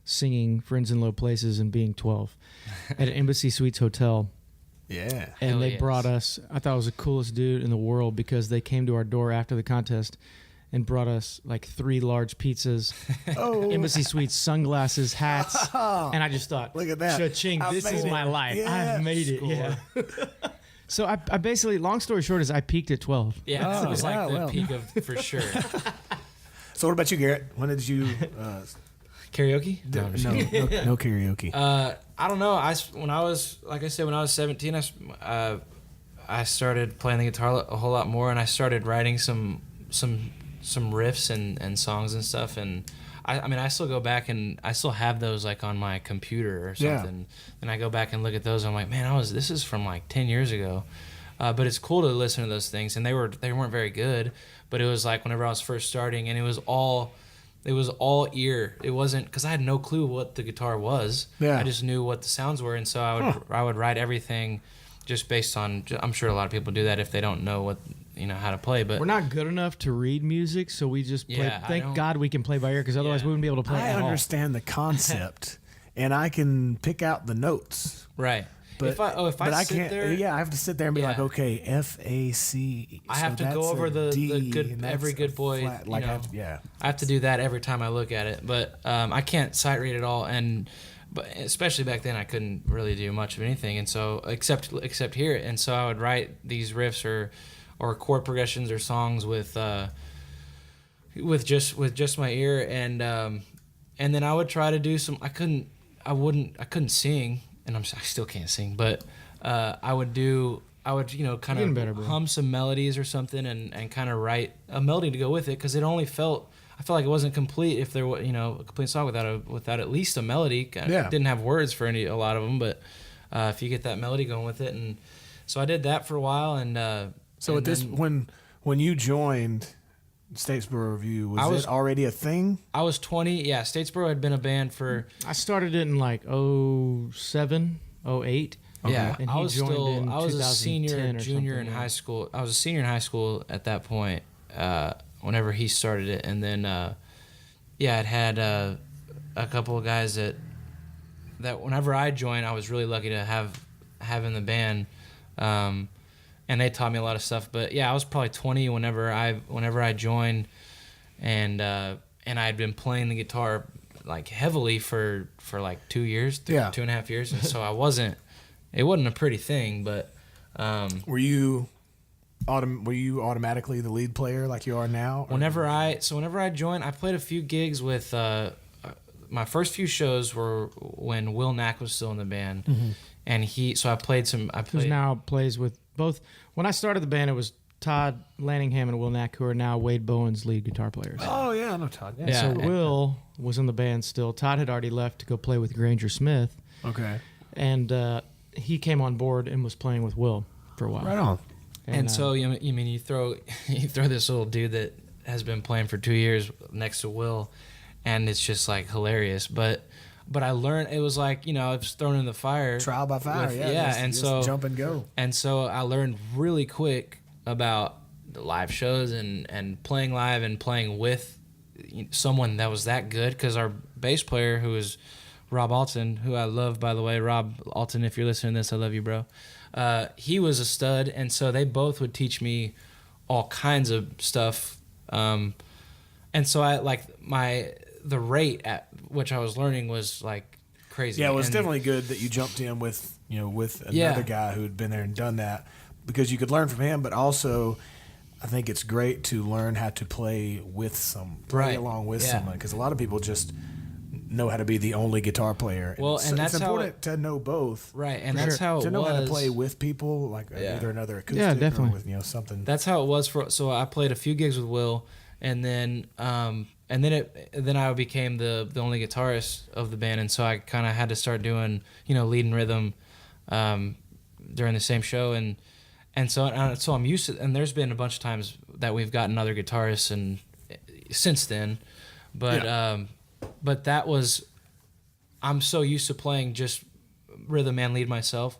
Speaker 3: singing "Friends in Low Places" and being 12 at an Embassy Suites hotel.
Speaker 1: Yeah.
Speaker 3: And
Speaker 4: Hell
Speaker 3: they
Speaker 4: yes.
Speaker 3: brought us. I thought it was the coolest dude in the world because they came to our door after the contest and brought us like 3 large pizzas,
Speaker 1: Oh.
Speaker 3: Embassy Suites sunglasses, hats, and I just thought,
Speaker 1: Look at that.
Speaker 3: Cha-ching,
Speaker 1: I
Speaker 3: this
Speaker 1: made
Speaker 3: is
Speaker 1: it.
Speaker 3: my life.
Speaker 1: Yeah.
Speaker 3: I've made it. Yeah. So I basically, long story short, is I peaked at 12.
Speaker 4: Yeah, it
Speaker 1: Oh,
Speaker 4: was like
Speaker 1: yeah,
Speaker 4: the
Speaker 1: well.
Speaker 4: peak of for sure.
Speaker 1: So what about you, Garrett? When did you?
Speaker 4: Karaoke?
Speaker 1: No karaoke.
Speaker 4: I don't know. When I was 17, I started playing the guitar a whole lot more, and I started writing some riffs and songs and stuff. And I mean, I still go back and I still have those like on my computer or something.
Speaker 1: Yeah.
Speaker 4: And I go back and look at those. And I'm like, man, this is from like 10 years ago. But it's cool to listen to those things, and they weren't very good. But it was like whenever I was first starting, and it was all ear. It wasn't because I had no clue what the guitar was.
Speaker 1: Yeah.
Speaker 4: I just knew what the sounds were, and so I would write everything just based on. I'm sure a lot of people do that if they don't know how to play. But
Speaker 3: We're not good enough to read music, so we just play.
Speaker 4: Yeah, I
Speaker 3: Thank
Speaker 4: don't-
Speaker 3: God we can play by ear, because otherwise
Speaker 4: Yeah.
Speaker 3: we wouldn't be able to play
Speaker 1: I
Speaker 3: at all.
Speaker 1: understand the concept, and I can pick out the notes.
Speaker 4: right.
Speaker 1: But
Speaker 4: if I sit
Speaker 1: can't.
Speaker 4: there,
Speaker 1: Yeah, I have to sit there and be
Speaker 4: Yeah.
Speaker 1: like, okay, FAC.
Speaker 4: I have to go over the good every good boy.
Speaker 1: Flat, like,
Speaker 4: I have to do that every time I look at it. But I can't sight read at all, but especially back then I couldn't really do much of anything, and so except hear it. And so I would write these riffs or chord progressions or songs with just my ear, and then I would try to do some. I couldn't sing, and I still can't sing, but I would kind
Speaker 3: Getting
Speaker 4: of
Speaker 3: better, bro.
Speaker 4: hum some melodies or something and kind of write a melody to go with it, because it only felt like it wasn't complete if there was a complete song without at least a melody.
Speaker 1: Yeah.
Speaker 4: It didn't have words for a lot of them, but if you get that melody going with it, and so I did that for a while, and
Speaker 1: So
Speaker 4: and
Speaker 1: at this
Speaker 4: then
Speaker 1: when you joined Statesboro Revue, was it already a thing?
Speaker 4: I was 20. Yeah, Statesboro had been a band for
Speaker 3: I started it in like 07, 08.
Speaker 4: yeah.
Speaker 3: And
Speaker 4: I
Speaker 3: he
Speaker 4: was
Speaker 3: joined in
Speaker 4: I was a
Speaker 3: 2010
Speaker 4: senior,
Speaker 3: or
Speaker 4: junior
Speaker 3: something,
Speaker 4: in
Speaker 3: yeah.
Speaker 4: high school. I was a senior in high school at that point. Whenever he started it, and then it had a couple of guys that whenever I joined, I was really lucky to have in the band. And they taught me a lot of stuff. But yeah, I was probably 20 whenever I joined, and I had been playing the guitar like heavily for like 2 years, 2.5 years, and so it wasn't a pretty thing. But
Speaker 1: Were you automatically the lead player like you are now? or-
Speaker 4: whenever I joined, I played a few gigs with. My first few shows were when Will Knack was still in the band, and I played some.
Speaker 3: Who's now plays with both. When I started the band, it was Todd Lanningham and Will Knack, who are now Wade Bowen's lead guitar players.
Speaker 1: Oh yeah, I know Todd.
Speaker 3: And so Will was in the band still. Todd had already left to go play with Granger Smith,
Speaker 1: Okay.
Speaker 3: and he came on board and was playing with Will for a while.
Speaker 1: Right on.
Speaker 4: And so you throw this little dude that has been playing for 2 years next to Will, and it's just like hilarious. But I learned, it was like I was thrown in the fire,
Speaker 1: Trial by fire.
Speaker 4: and
Speaker 1: just
Speaker 4: so
Speaker 1: jump and go.
Speaker 4: And so I learned really quick about the live shows and playing live and playing with someone that was that good, because our bass player, who is Rob Alton, who I love, by the way. Rob Alton, if you're listening to this, I love you, bro. He was a stud, and so they both would teach me all kinds of stuff. And so I the rate at which I was learning was like crazy.
Speaker 1: Yeah, it was
Speaker 4: And-
Speaker 1: definitely good that you jumped in with another guy who had been there and done that, because you could learn from him, but also I think it's great to learn how to play
Speaker 4: Right.
Speaker 1: along with
Speaker 4: Yeah.
Speaker 1: someone, because a lot of people just know how to be the only guitar player.
Speaker 4: Well,
Speaker 1: it's,
Speaker 4: and that's
Speaker 1: it's
Speaker 4: how
Speaker 1: important to know both.
Speaker 4: Right, and
Speaker 3: For
Speaker 4: that's
Speaker 3: sure.
Speaker 4: how it
Speaker 1: To know
Speaker 4: was.
Speaker 1: how to play with people, like
Speaker 4: Yeah.
Speaker 1: either another acoustic
Speaker 3: Yeah, definitely.
Speaker 1: or with something.
Speaker 4: That's how it was so I played a few gigs with Will, and then I became the only guitarist of the band, and so I kind of had to start doing lead and rhythm during the same show, and so I'm used to. And there's been a bunch of times that we've gotten other guitarists and since then, but that was, I'm so used to playing just rhythm and lead myself.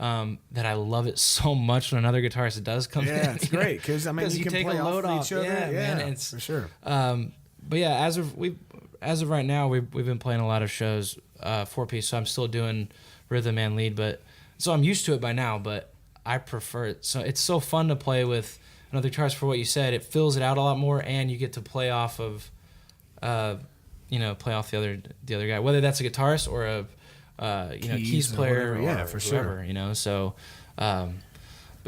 Speaker 4: that I love it so much when another guitarist does come in.
Speaker 1: Yeah, it's great because I mean you can
Speaker 4: take
Speaker 1: play
Speaker 4: a load
Speaker 1: off
Speaker 4: off
Speaker 1: each other.
Speaker 4: Yeah, man, it's
Speaker 1: for sure.
Speaker 4: But yeah, as of right now, we've been playing a lot of shows 4-piece, so I'm still doing rhythm and lead, but so I'm used to it by now. But I prefer it. So it's so fun to play with another guitarist. For what you said, it fills it out a lot more, and you get to play off of, play off the other guy, whether that's a guitarist or a keys player,
Speaker 1: or whatever,
Speaker 4: or
Speaker 1: for
Speaker 4: whoever,
Speaker 1: sure.
Speaker 4: So, but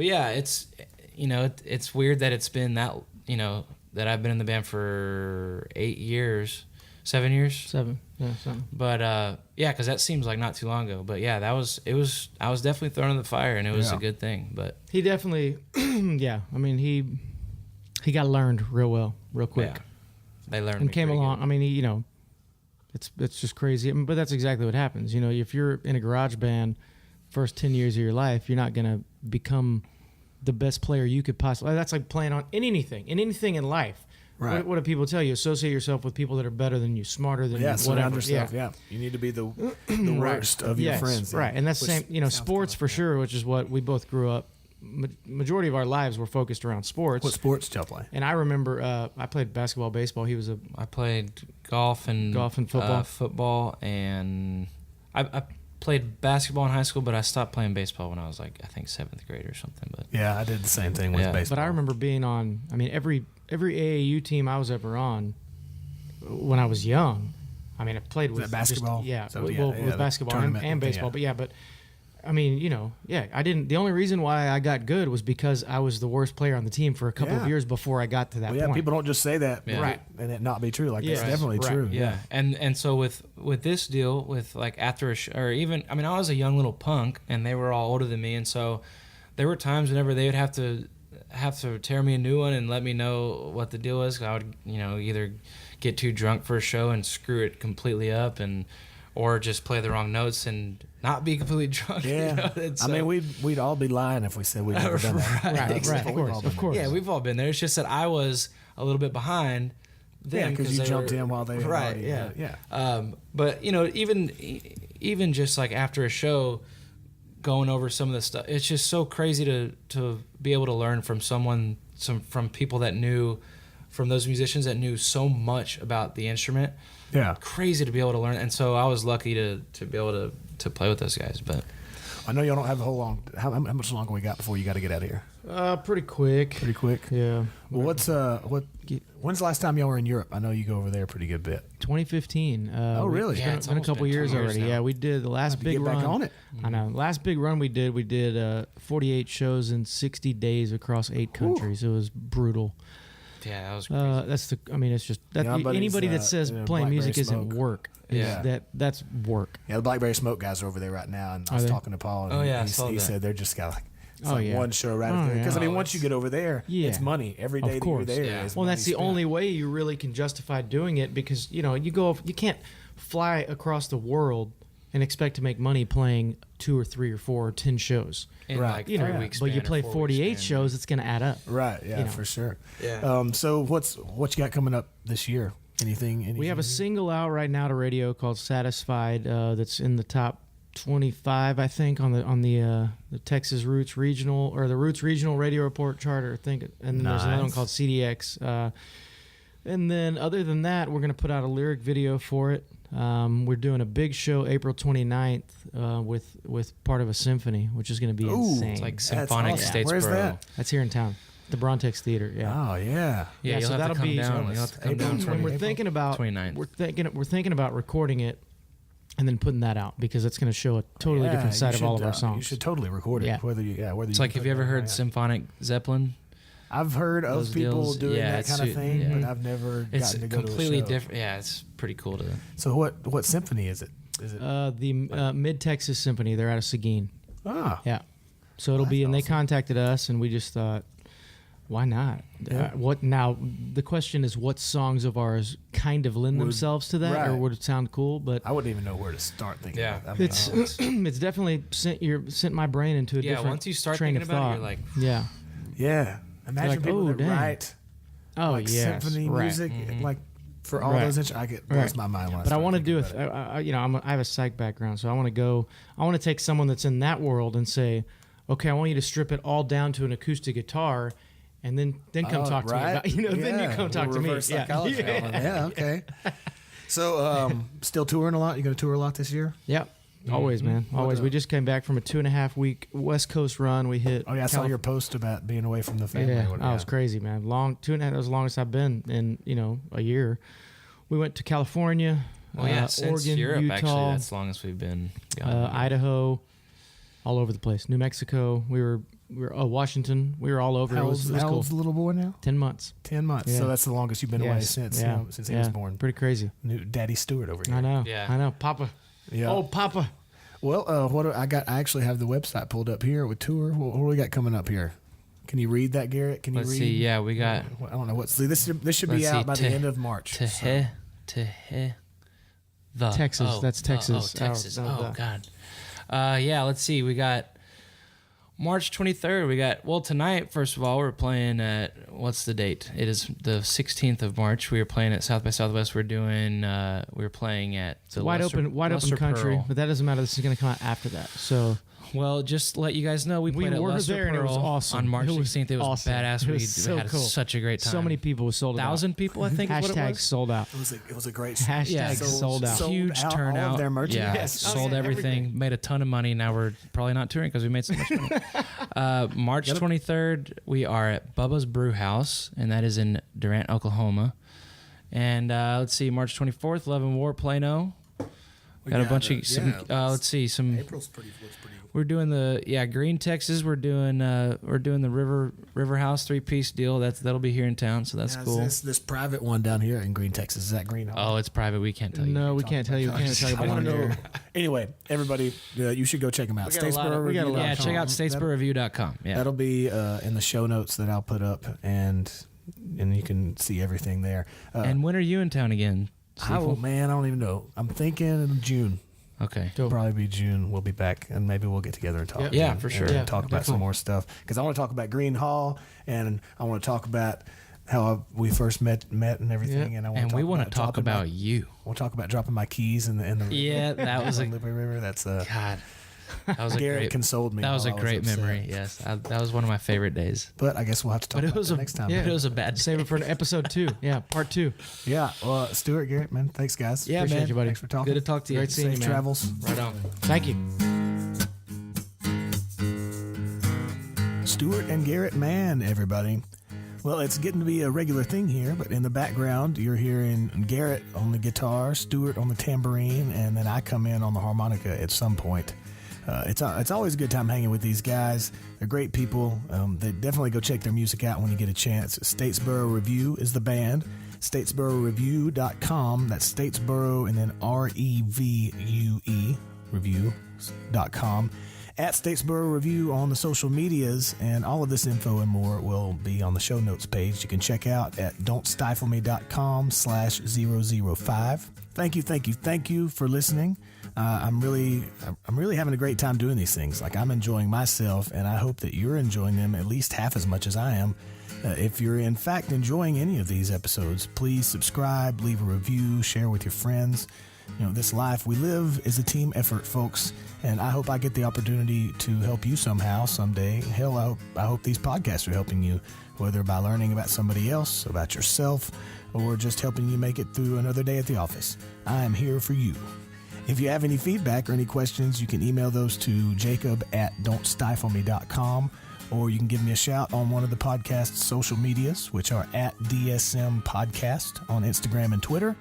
Speaker 4: yeah, it's it's weird that it's been that that I've been in the band for 8 years, 7 years.
Speaker 3: 7, yeah, 7.
Speaker 4: But yeah, because that seems like not too long ago. But yeah, I was definitely thrown in the fire, and it was a good thing. But
Speaker 3: he definitely, yeah. I mean, he got learned real quick.
Speaker 4: yeah, they learned
Speaker 3: and
Speaker 4: me
Speaker 3: came
Speaker 4: pretty
Speaker 3: along.
Speaker 4: good.
Speaker 3: I mean, it's just crazy. I mean, but that's exactly what happens. If you're in a garage band, first 10 years of your life, you're not gonna become the best player you could possibly. That's like playing on anything in life.
Speaker 1: Right.
Speaker 3: What do people tell you? Associate yourself with people that are better than you, smarter than you,
Speaker 1: Surround
Speaker 3: whatever.
Speaker 1: yourself. Yeah, you need to be the worst of your
Speaker 3: Yes,
Speaker 1: friends.
Speaker 3: right? And that's the same.
Speaker 1: sounds
Speaker 3: Sports
Speaker 1: kinda-
Speaker 3: for sure, which is what we both grew up. Majority of our lives were focused around sports.
Speaker 1: What sports do y'all play?
Speaker 3: And I remember I played basketball, baseball. He was a
Speaker 4: I played golf and
Speaker 3: football.
Speaker 4: football, and I played basketball in high school, but I stopped playing baseball when I was like, I think 7th grade or something. But
Speaker 1: Yeah, I did the same thing with
Speaker 4: Yeah.
Speaker 1: baseball.
Speaker 3: But I remember being on. I mean, every AAU team I was ever on when I was young. I mean, I played with
Speaker 1: that basketball?
Speaker 3: Just,
Speaker 1: So,
Speaker 3: with
Speaker 1: the
Speaker 3: basketball and
Speaker 1: tournament,
Speaker 3: baseball.
Speaker 1: yeah.
Speaker 3: But yeah, but I mean, I didn't. The only reason why I got good was because I was the worst player on the team for a couple of
Speaker 1: Yeah.
Speaker 3: years before I got to that
Speaker 1: Well, yeah,
Speaker 3: point.
Speaker 1: people don't just say that,
Speaker 4: Yeah.
Speaker 3: Right.
Speaker 1: and it not be true. Like
Speaker 3: Yeah.
Speaker 1: it's definitely
Speaker 3: Right.
Speaker 1: true.
Speaker 4: yeah, and so with this deal, with like after or even, I mean, I was a young little punk, and they were all older than me, and so there were times whenever they would have to tear me a new one and let me know what the deal was. I would either get too drunk for a show and screw it completely up, or just play the wrong notes and not be completely drunk.
Speaker 1: Yeah.
Speaker 4: And
Speaker 1: I mean, we'd all be lying if we said we'd never done that.
Speaker 3: right, of course.
Speaker 4: Yeah, we've all been there. It's just that I was a little bit behind them.
Speaker 1: Yeah, because you
Speaker 4: they
Speaker 1: jumped
Speaker 4: were-
Speaker 1: in while they were
Speaker 4: right.
Speaker 1: already,
Speaker 4: Yeah,
Speaker 1: yeah.
Speaker 4: But even just like after a show, going over some of the stuff, it's just so crazy to be able to learn from from people that knew, from those musicians that knew so much about the instrument.
Speaker 1: Yeah.
Speaker 4: Crazy to be able to learn, and so I was lucky to be able to play with those guys. But
Speaker 1: I know y'all don't have the whole long. How much longer we got before you got to get out of here?
Speaker 3: Pretty quick.
Speaker 1: Pretty quick.
Speaker 3: Yeah.
Speaker 1: Well, when's the last time y'all were in Europe? I know you go over there a pretty good bit.
Speaker 3: 2015.
Speaker 1: Oh, really?
Speaker 3: It's
Speaker 4: Yeah,
Speaker 3: been,
Speaker 4: it's
Speaker 3: been a
Speaker 4: almost
Speaker 3: couple
Speaker 4: been 2
Speaker 3: years
Speaker 4: years
Speaker 3: already.
Speaker 4: now.
Speaker 3: Yeah, we did the last
Speaker 1: to
Speaker 3: big
Speaker 1: get
Speaker 3: run.
Speaker 1: back on it.
Speaker 3: I know. Last big run we did 48 shows in 60 days across 8 countries. It was brutal.
Speaker 4: yeah, that was crazy.
Speaker 3: It's just that
Speaker 1: Yeah, my buddy's,
Speaker 3: anybody that says playing
Speaker 1: Blackberry
Speaker 3: music isn't
Speaker 1: Smoke.
Speaker 3: work.
Speaker 4: Yeah.
Speaker 3: That's work.
Speaker 1: Yeah, the Blackberry Smoke guys are over there right now, and I was
Speaker 3: they?
Speaker 1: talking to Paul, and
Speaker 4: Oh, yeah, I
Speaker 1: he
Speaker 4: saw
Speaker 1: he
Speaker 4: that.
Speaker 1: said they're just got
Speaker 3: Oh,
Speaker 1: like
Speaker 3: yeah.
Speaker 1: one show right
Speaker 3: Oh,
Speaker 1: there. Because
Speaker 3: yeah.
Speaker 1: I mean,
Speaker 4: Oh,
Speaker 1: once you get over there,
Speaker 3: Yeah.
Speaker 1: it's money every
Speaker 3: Of
Speaker 1: day that you're
Speaker 3: course.
Speaker 1: there.
Speaker 4: Yeah.
Speaker 1: is
Speaker 3: Well,
Speaker 1: money
Speaker 3: that's the
Speaker 1: spent.
Speaker 3: only way you really can justify doing it, because you can't fly across the world and expect to make money playing 2 or 3 or 4 or 10 shows.
Speaker 4: in
Speaker 1: right.
Speaker 4: like
Speaker 3: You know,
Speaker 4: 3 weeks.
Speaker 3: but you play 48 shows, it's going to add up.
Speaker 1: Right, yeah,
Speaker 3: you know.
Speaker 1: for sure.
Speaker 4: Yeah.
Speaker 1: So what you got coming up this year? Anything?
Speaker 3: We have a single out right now to radio called "Satisfied" that's in the top 25, I think, on the Texas Roots Regional, or the Roots Regional Radio Report chart, I think. And then there's another one
Speaker 1: Nice.
Speaker 3: called CDX. And then other than that, we're going to put out a lyric video for it. We're doing a big show April 29th with part of a symphony, which is going to be
Speaker 1: Ooh,
Speaker 3: insane.
Speaker 4: It's like
Speaker 1: That's
Speaker 4: symphonic
Speaker 1: awesome.
Speaker 4: Statesboro.
Speaker 1: Where's that?
Speaker 3: That's here in town, the Brontex Theater. Yeah.
Speaker 1: Oh yeah.
Speaker 4: Yeah,
Speaker 3: Yeah,
Speaker 4: you'll
Speaker 3: so
Speaker 4: have
Speaker 3: that'll
Speaker 4: to come
Speaker 3: be-
Speaker 4: down.
Speaker 1: so
Speaker 4: You'll have to come
Speaker 1: April
Speaker 4: down.
Speaker 3: And
Speaker 1: April.
Speaker 3: we're thinking about
Speaker 4: 29th.
Speaker 3: we're thinking about recording it and then putting that out, because it's going to show a totally
Speaker 1: Yeah,
Speaker 3: different
Speaker 1: you
Speaker 3: side of all
Speaker 1: should,
Speaker 3: of our songs.
Speaker 1: You should totally record it.
Speaker 3: Yeah.
Speaker 1: Whether
Speaker 4: It's like, have you ever heard Symphonic Zeppelin?
Speaker 1: I've heard of
Speaker 4: those
Speaker 1: people
Speaker 4: deals?
Speaker 1: doing
Speaker 4: Yeah,
Speaker 1: that
Speaker 4: it's-
Speaker 1: kind of thing,
Speaker 4: yeah.
Speaker 1: but I've never
Speaker 4: It's
Speaker 1: gotten to go
Speaker 4: completely
Speaker 1: to a show.
Speaker 4: different. Yeah, it's pretty cool to.
Speaker 1: So what symphony is it? Is it?
Speaker 3: The Mid Texas Symphony. They're out of Seguin.
Speaker 1: Ah,
Speaker 3: So it'll
Speaker 1: That's
Speaker 3: be, and they
Speaker 1: awesome.
Speaker 3: contacted us, and we just thought, why not?
Speaker 1: Yeah.
Speaker 3: What now? The question is, what songs of ours kind of lend
Speaker 1: Would-
Speaker 3: themselves to that, or
Speaker 1: right.
Speaker 3: would it sound cool? But
Speaker 1: I wouldn't even know where to start thinking.
Speaker 4: Yeah.
Speaker 1: about that. I mean,
Speaker 3: it's it's definitely sent my brain into a
Speaker 4: Yeah,
Speaker 3: different
Speaker 4: once you start
Speaker 3: train
Speaker 4: thinking
Speaker 3: of
Speaker 4: about it,
Speaker 3: thought.
Speaker 4: you're like,
Speaker 3: yeah.
Speaker 1: yeah. Imagine
Speaker 3: like,
Speaker 1: people
Speaker 3: oh,
Speaker 1: that
Speaker 3: dang.
Speaker 1: write
Speaker 3: Oh
Speaker 1: like
Speaker 3: yes,
Speaker 1: symphony
Speaker 3: right.
Speaker 1: music, like for all those instruments. It blows my mind when
Speaker 3: But I want to do
Speaker 1: it.
Speaker 3: I have a psych background, so I want to take someone that's in that world and say, okay, I want you to strip it all down to an acoustic guitar, and then come talk to me about, then you come talk to me.
Speaker 1: Yeah, okay. So, still touring a lot? You going to tour a lot this year?
Speaker 3: Yeah. Always, man. Always. We just came back from a 2.5-week West Coast run. We hit.
Speaker 1: Oh yeah, I saw your post about being away from the family.
Speaker 3: Yeah, it was crazy, man. Long 2.5. That was the longest I've been in a year. We went to California,
Speaker 4: Since
Speaker 3: Oregon,
Speaker 4: Europe,
Speaker 3: Utah,
Speaker 4: actually, that's the longest we've been.
Speaker 3: Idaho, all over the place. New Mexico. We were Washington. We were all over.
Speaker 1: How
Speaker 3: it was
Speaker 1: old's
Speaker 3: cool.
Speaker 1: the little boy now?
Speaker 3: 10 months.
Speaker 1: 10 months.
Speaker 3: Yeah.
Speaker 1: So that's the longest you've been away since he was born.
Speaker 3: Pretty crazy.
Speaker 1: New Daddy Stewart over here.
Speaker 3: I know.
Speaker 4: Yeah.
Speaker 3: I know. Papa.
Speaker 1: Yeah.
Speaker 3: Oh, Papa.
Speaker 1: Well, I actually have the website pulled up here with tour. What do we got coming up here? Can you read that, Garrett? Can you
Speaker 4: Let's
Speaker 1: read?
Speaker 4: see. Yeah, we got.
Speaker 1: I don't know what's this should be out by the end of March.
Speaker 3: Texas. That's Texas.
Speaker 4: Texas. God. Yeah. Let's see. We got March 23rd. We got tonight. First of all, we're playing at what's the date? It is the 16th of March. We were playing at South by Southwest. We're playing at the
Speaker 3: wide open country,
Speaker 4: Pearl.
Speaker 3: but that doesn't matter. This is going to come out after that. So.
Speaker 4: Well, just to let you guys know, we played at
Speaker 3: were
Speaker 4: Luster
Speaker 3: there and it was
Speaker 4: Pearl
Speaker 3: awesome.
Speaker 4: on March 16th. It was
Speaker 3: awesome.
Speaker 4: badass.
Speaker 3: It was
Speaker 4: We
Speaker 3: so
Speaker 4: had
Speaker 3: cool.
Speaker 4: such a great time.
Speaker 3: So many people sold out.
Speaker 4: 1,000 people, I think, is what it
Speaker 3: Hashtag
Speaker 4: was.
Speaker 3: sold out.
Speaker 1: It was a great
Speaker 3: Hashtag sold out.
Speaker 4: Huge
Speaker 1: out
Speaker 4: turnout.
Speaker 1: all of their merchandise.
Speaker 4: Yeah, sold everything. Made a ton of money. Now we're probably not touring because we made so much money. March 23rd, we are at Bubba's Brew House, and that is in Durant, Oklahoma. And let's see, March 24th, Love and War, Plano. Got a bunch of let's see, some.
Speaker 1: April's looks pretty.
Speaker 4: We're doing Green, Texas. We're doing the River House 3-piece deal. That'll be here in town, so that's cool.
Speaker 1: This private one down here in Green, Texas. Is that Green?
Speaker 4: Oh, it's private. We can't tell you.
Speaker 3: No, we can't tell you. We can't tell you about it here.
Speaker 1: Anyway, everybody, you should go check them out. Statesboro Revue.
Speaker 4: Yeah, check out statesbororeview.com. Yeah,
Speaker 1: that'll be in the show notes that I'll put up, and you can see everything there.
Speaker 4: And when are you in town again?
Speaker 1: Oh man, I don't even know. I'm thinking in June.
Speaker 4: Okay.
Speaker 1: It'll probably be June. We'll be back, and maybe we'll get together and talk.
Speaker 4: Yeah,
Speaker 1: again,
Speaker 4: for sure.
Speaker 1: And talk about some more stuff, because I want to talk about Green Hall, and I want to talk about how we first met and everything.
Speaker 3: Yeah.
Speaker 1: And
Speaker 4: we want to talk about you.
Speaker 1: We'll talk about dropping my keys in the
Speaker 4: Yeah, that was a
Speaker 1: Liberty River. That's
Speaker 4: God. That was
Speaker 1: Garrett consoled me.
Speaker 4: That was a
Speaker 1: while I
Speaker 4: great
Speaker 1: upset.
Speaker 4: memory. Yes, that was one of my favorite days.
Speaker 1: But I guess we'll have to talk about it next time.
Speaker 4: But it was a bad.
Speaker 3: Save it for episode 2. Yeah, part 2.
Speaker 1: Yeah. Well, Stewart, Garrett, man, thanks guys.
Speaker 4: Yeah,
Speaker 3: Appreciate
Speaker 4: man.
Speaker 3: you, buddy.
Speaker 1: Thanks for talking.
Speaker 4: Good to talk to you.
Speaker 3: Great seeing you,
Speaker 1: Safe
Speaker 3: man.
Speaker 1: travels.
Speaker 4: Right on.
Speaker 3: Thank you.
Speaker 1: Stewart and Garrett Mann, everybody. Well, it's getting to be a regular thing here, but in the background, you're hearing Garrett on the guitar, Stewart on the tambourine, and then I come in on the harmonica at some point. It's always a good time hanging with these guys. They're great people. They definitely go check their music out when you get a chance. Statesboro Revue is the band. Statesbororevue.com. That's Statesboro and then REVUE, review.com. At Statesboro Revue on the social medias, and all of this info and more will be on the show notes page. You can check out at don'tstifleme.com/005. Thank you for listening. I'm really having a great time doing these things. Like, I'm enjoying myself, and I hope that you're enjoying them at least half as much as I am. If you're in fact enjoying any of these episodes, please subscribe, leave a review, share with your friends. This life we live is a team effort, folks, and I hope I get the opportunity to help you somehow, someday. Hell, I hope these podcasts are helping you, whether by learning about somebody else, about yourself, or just helping you make it through another day at the office. I am here for you. If you have any feedback or any questions, you can email those to jacob@don'tstifleme.com, or you can give me a shout on one of the podcast's social medias, which are at DSM Podcast on Instagram and Twitter.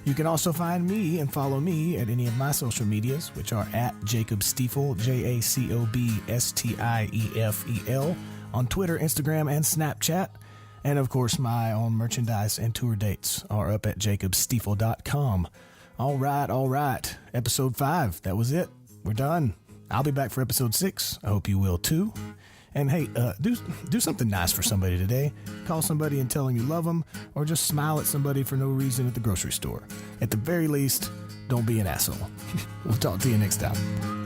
Speaker 1: You can also find me and follow me at any of my social medias, which are at Jacob Stiefel, JACOBSTIEFEL, on Twitter, Instagram, and Snapchat. And of course, my own merchandise and tour dates are up at jacobstiefel.com. All right. Episode 5. That was it. We're done. I'll be back for episode 6. I hope you will too. And hey, do something nice for somebody today. Call somebody and tell them you love them, or just smile at somebody for no reason at the grocery store. At the very least, don't be an asshole. We'll talk to you next time.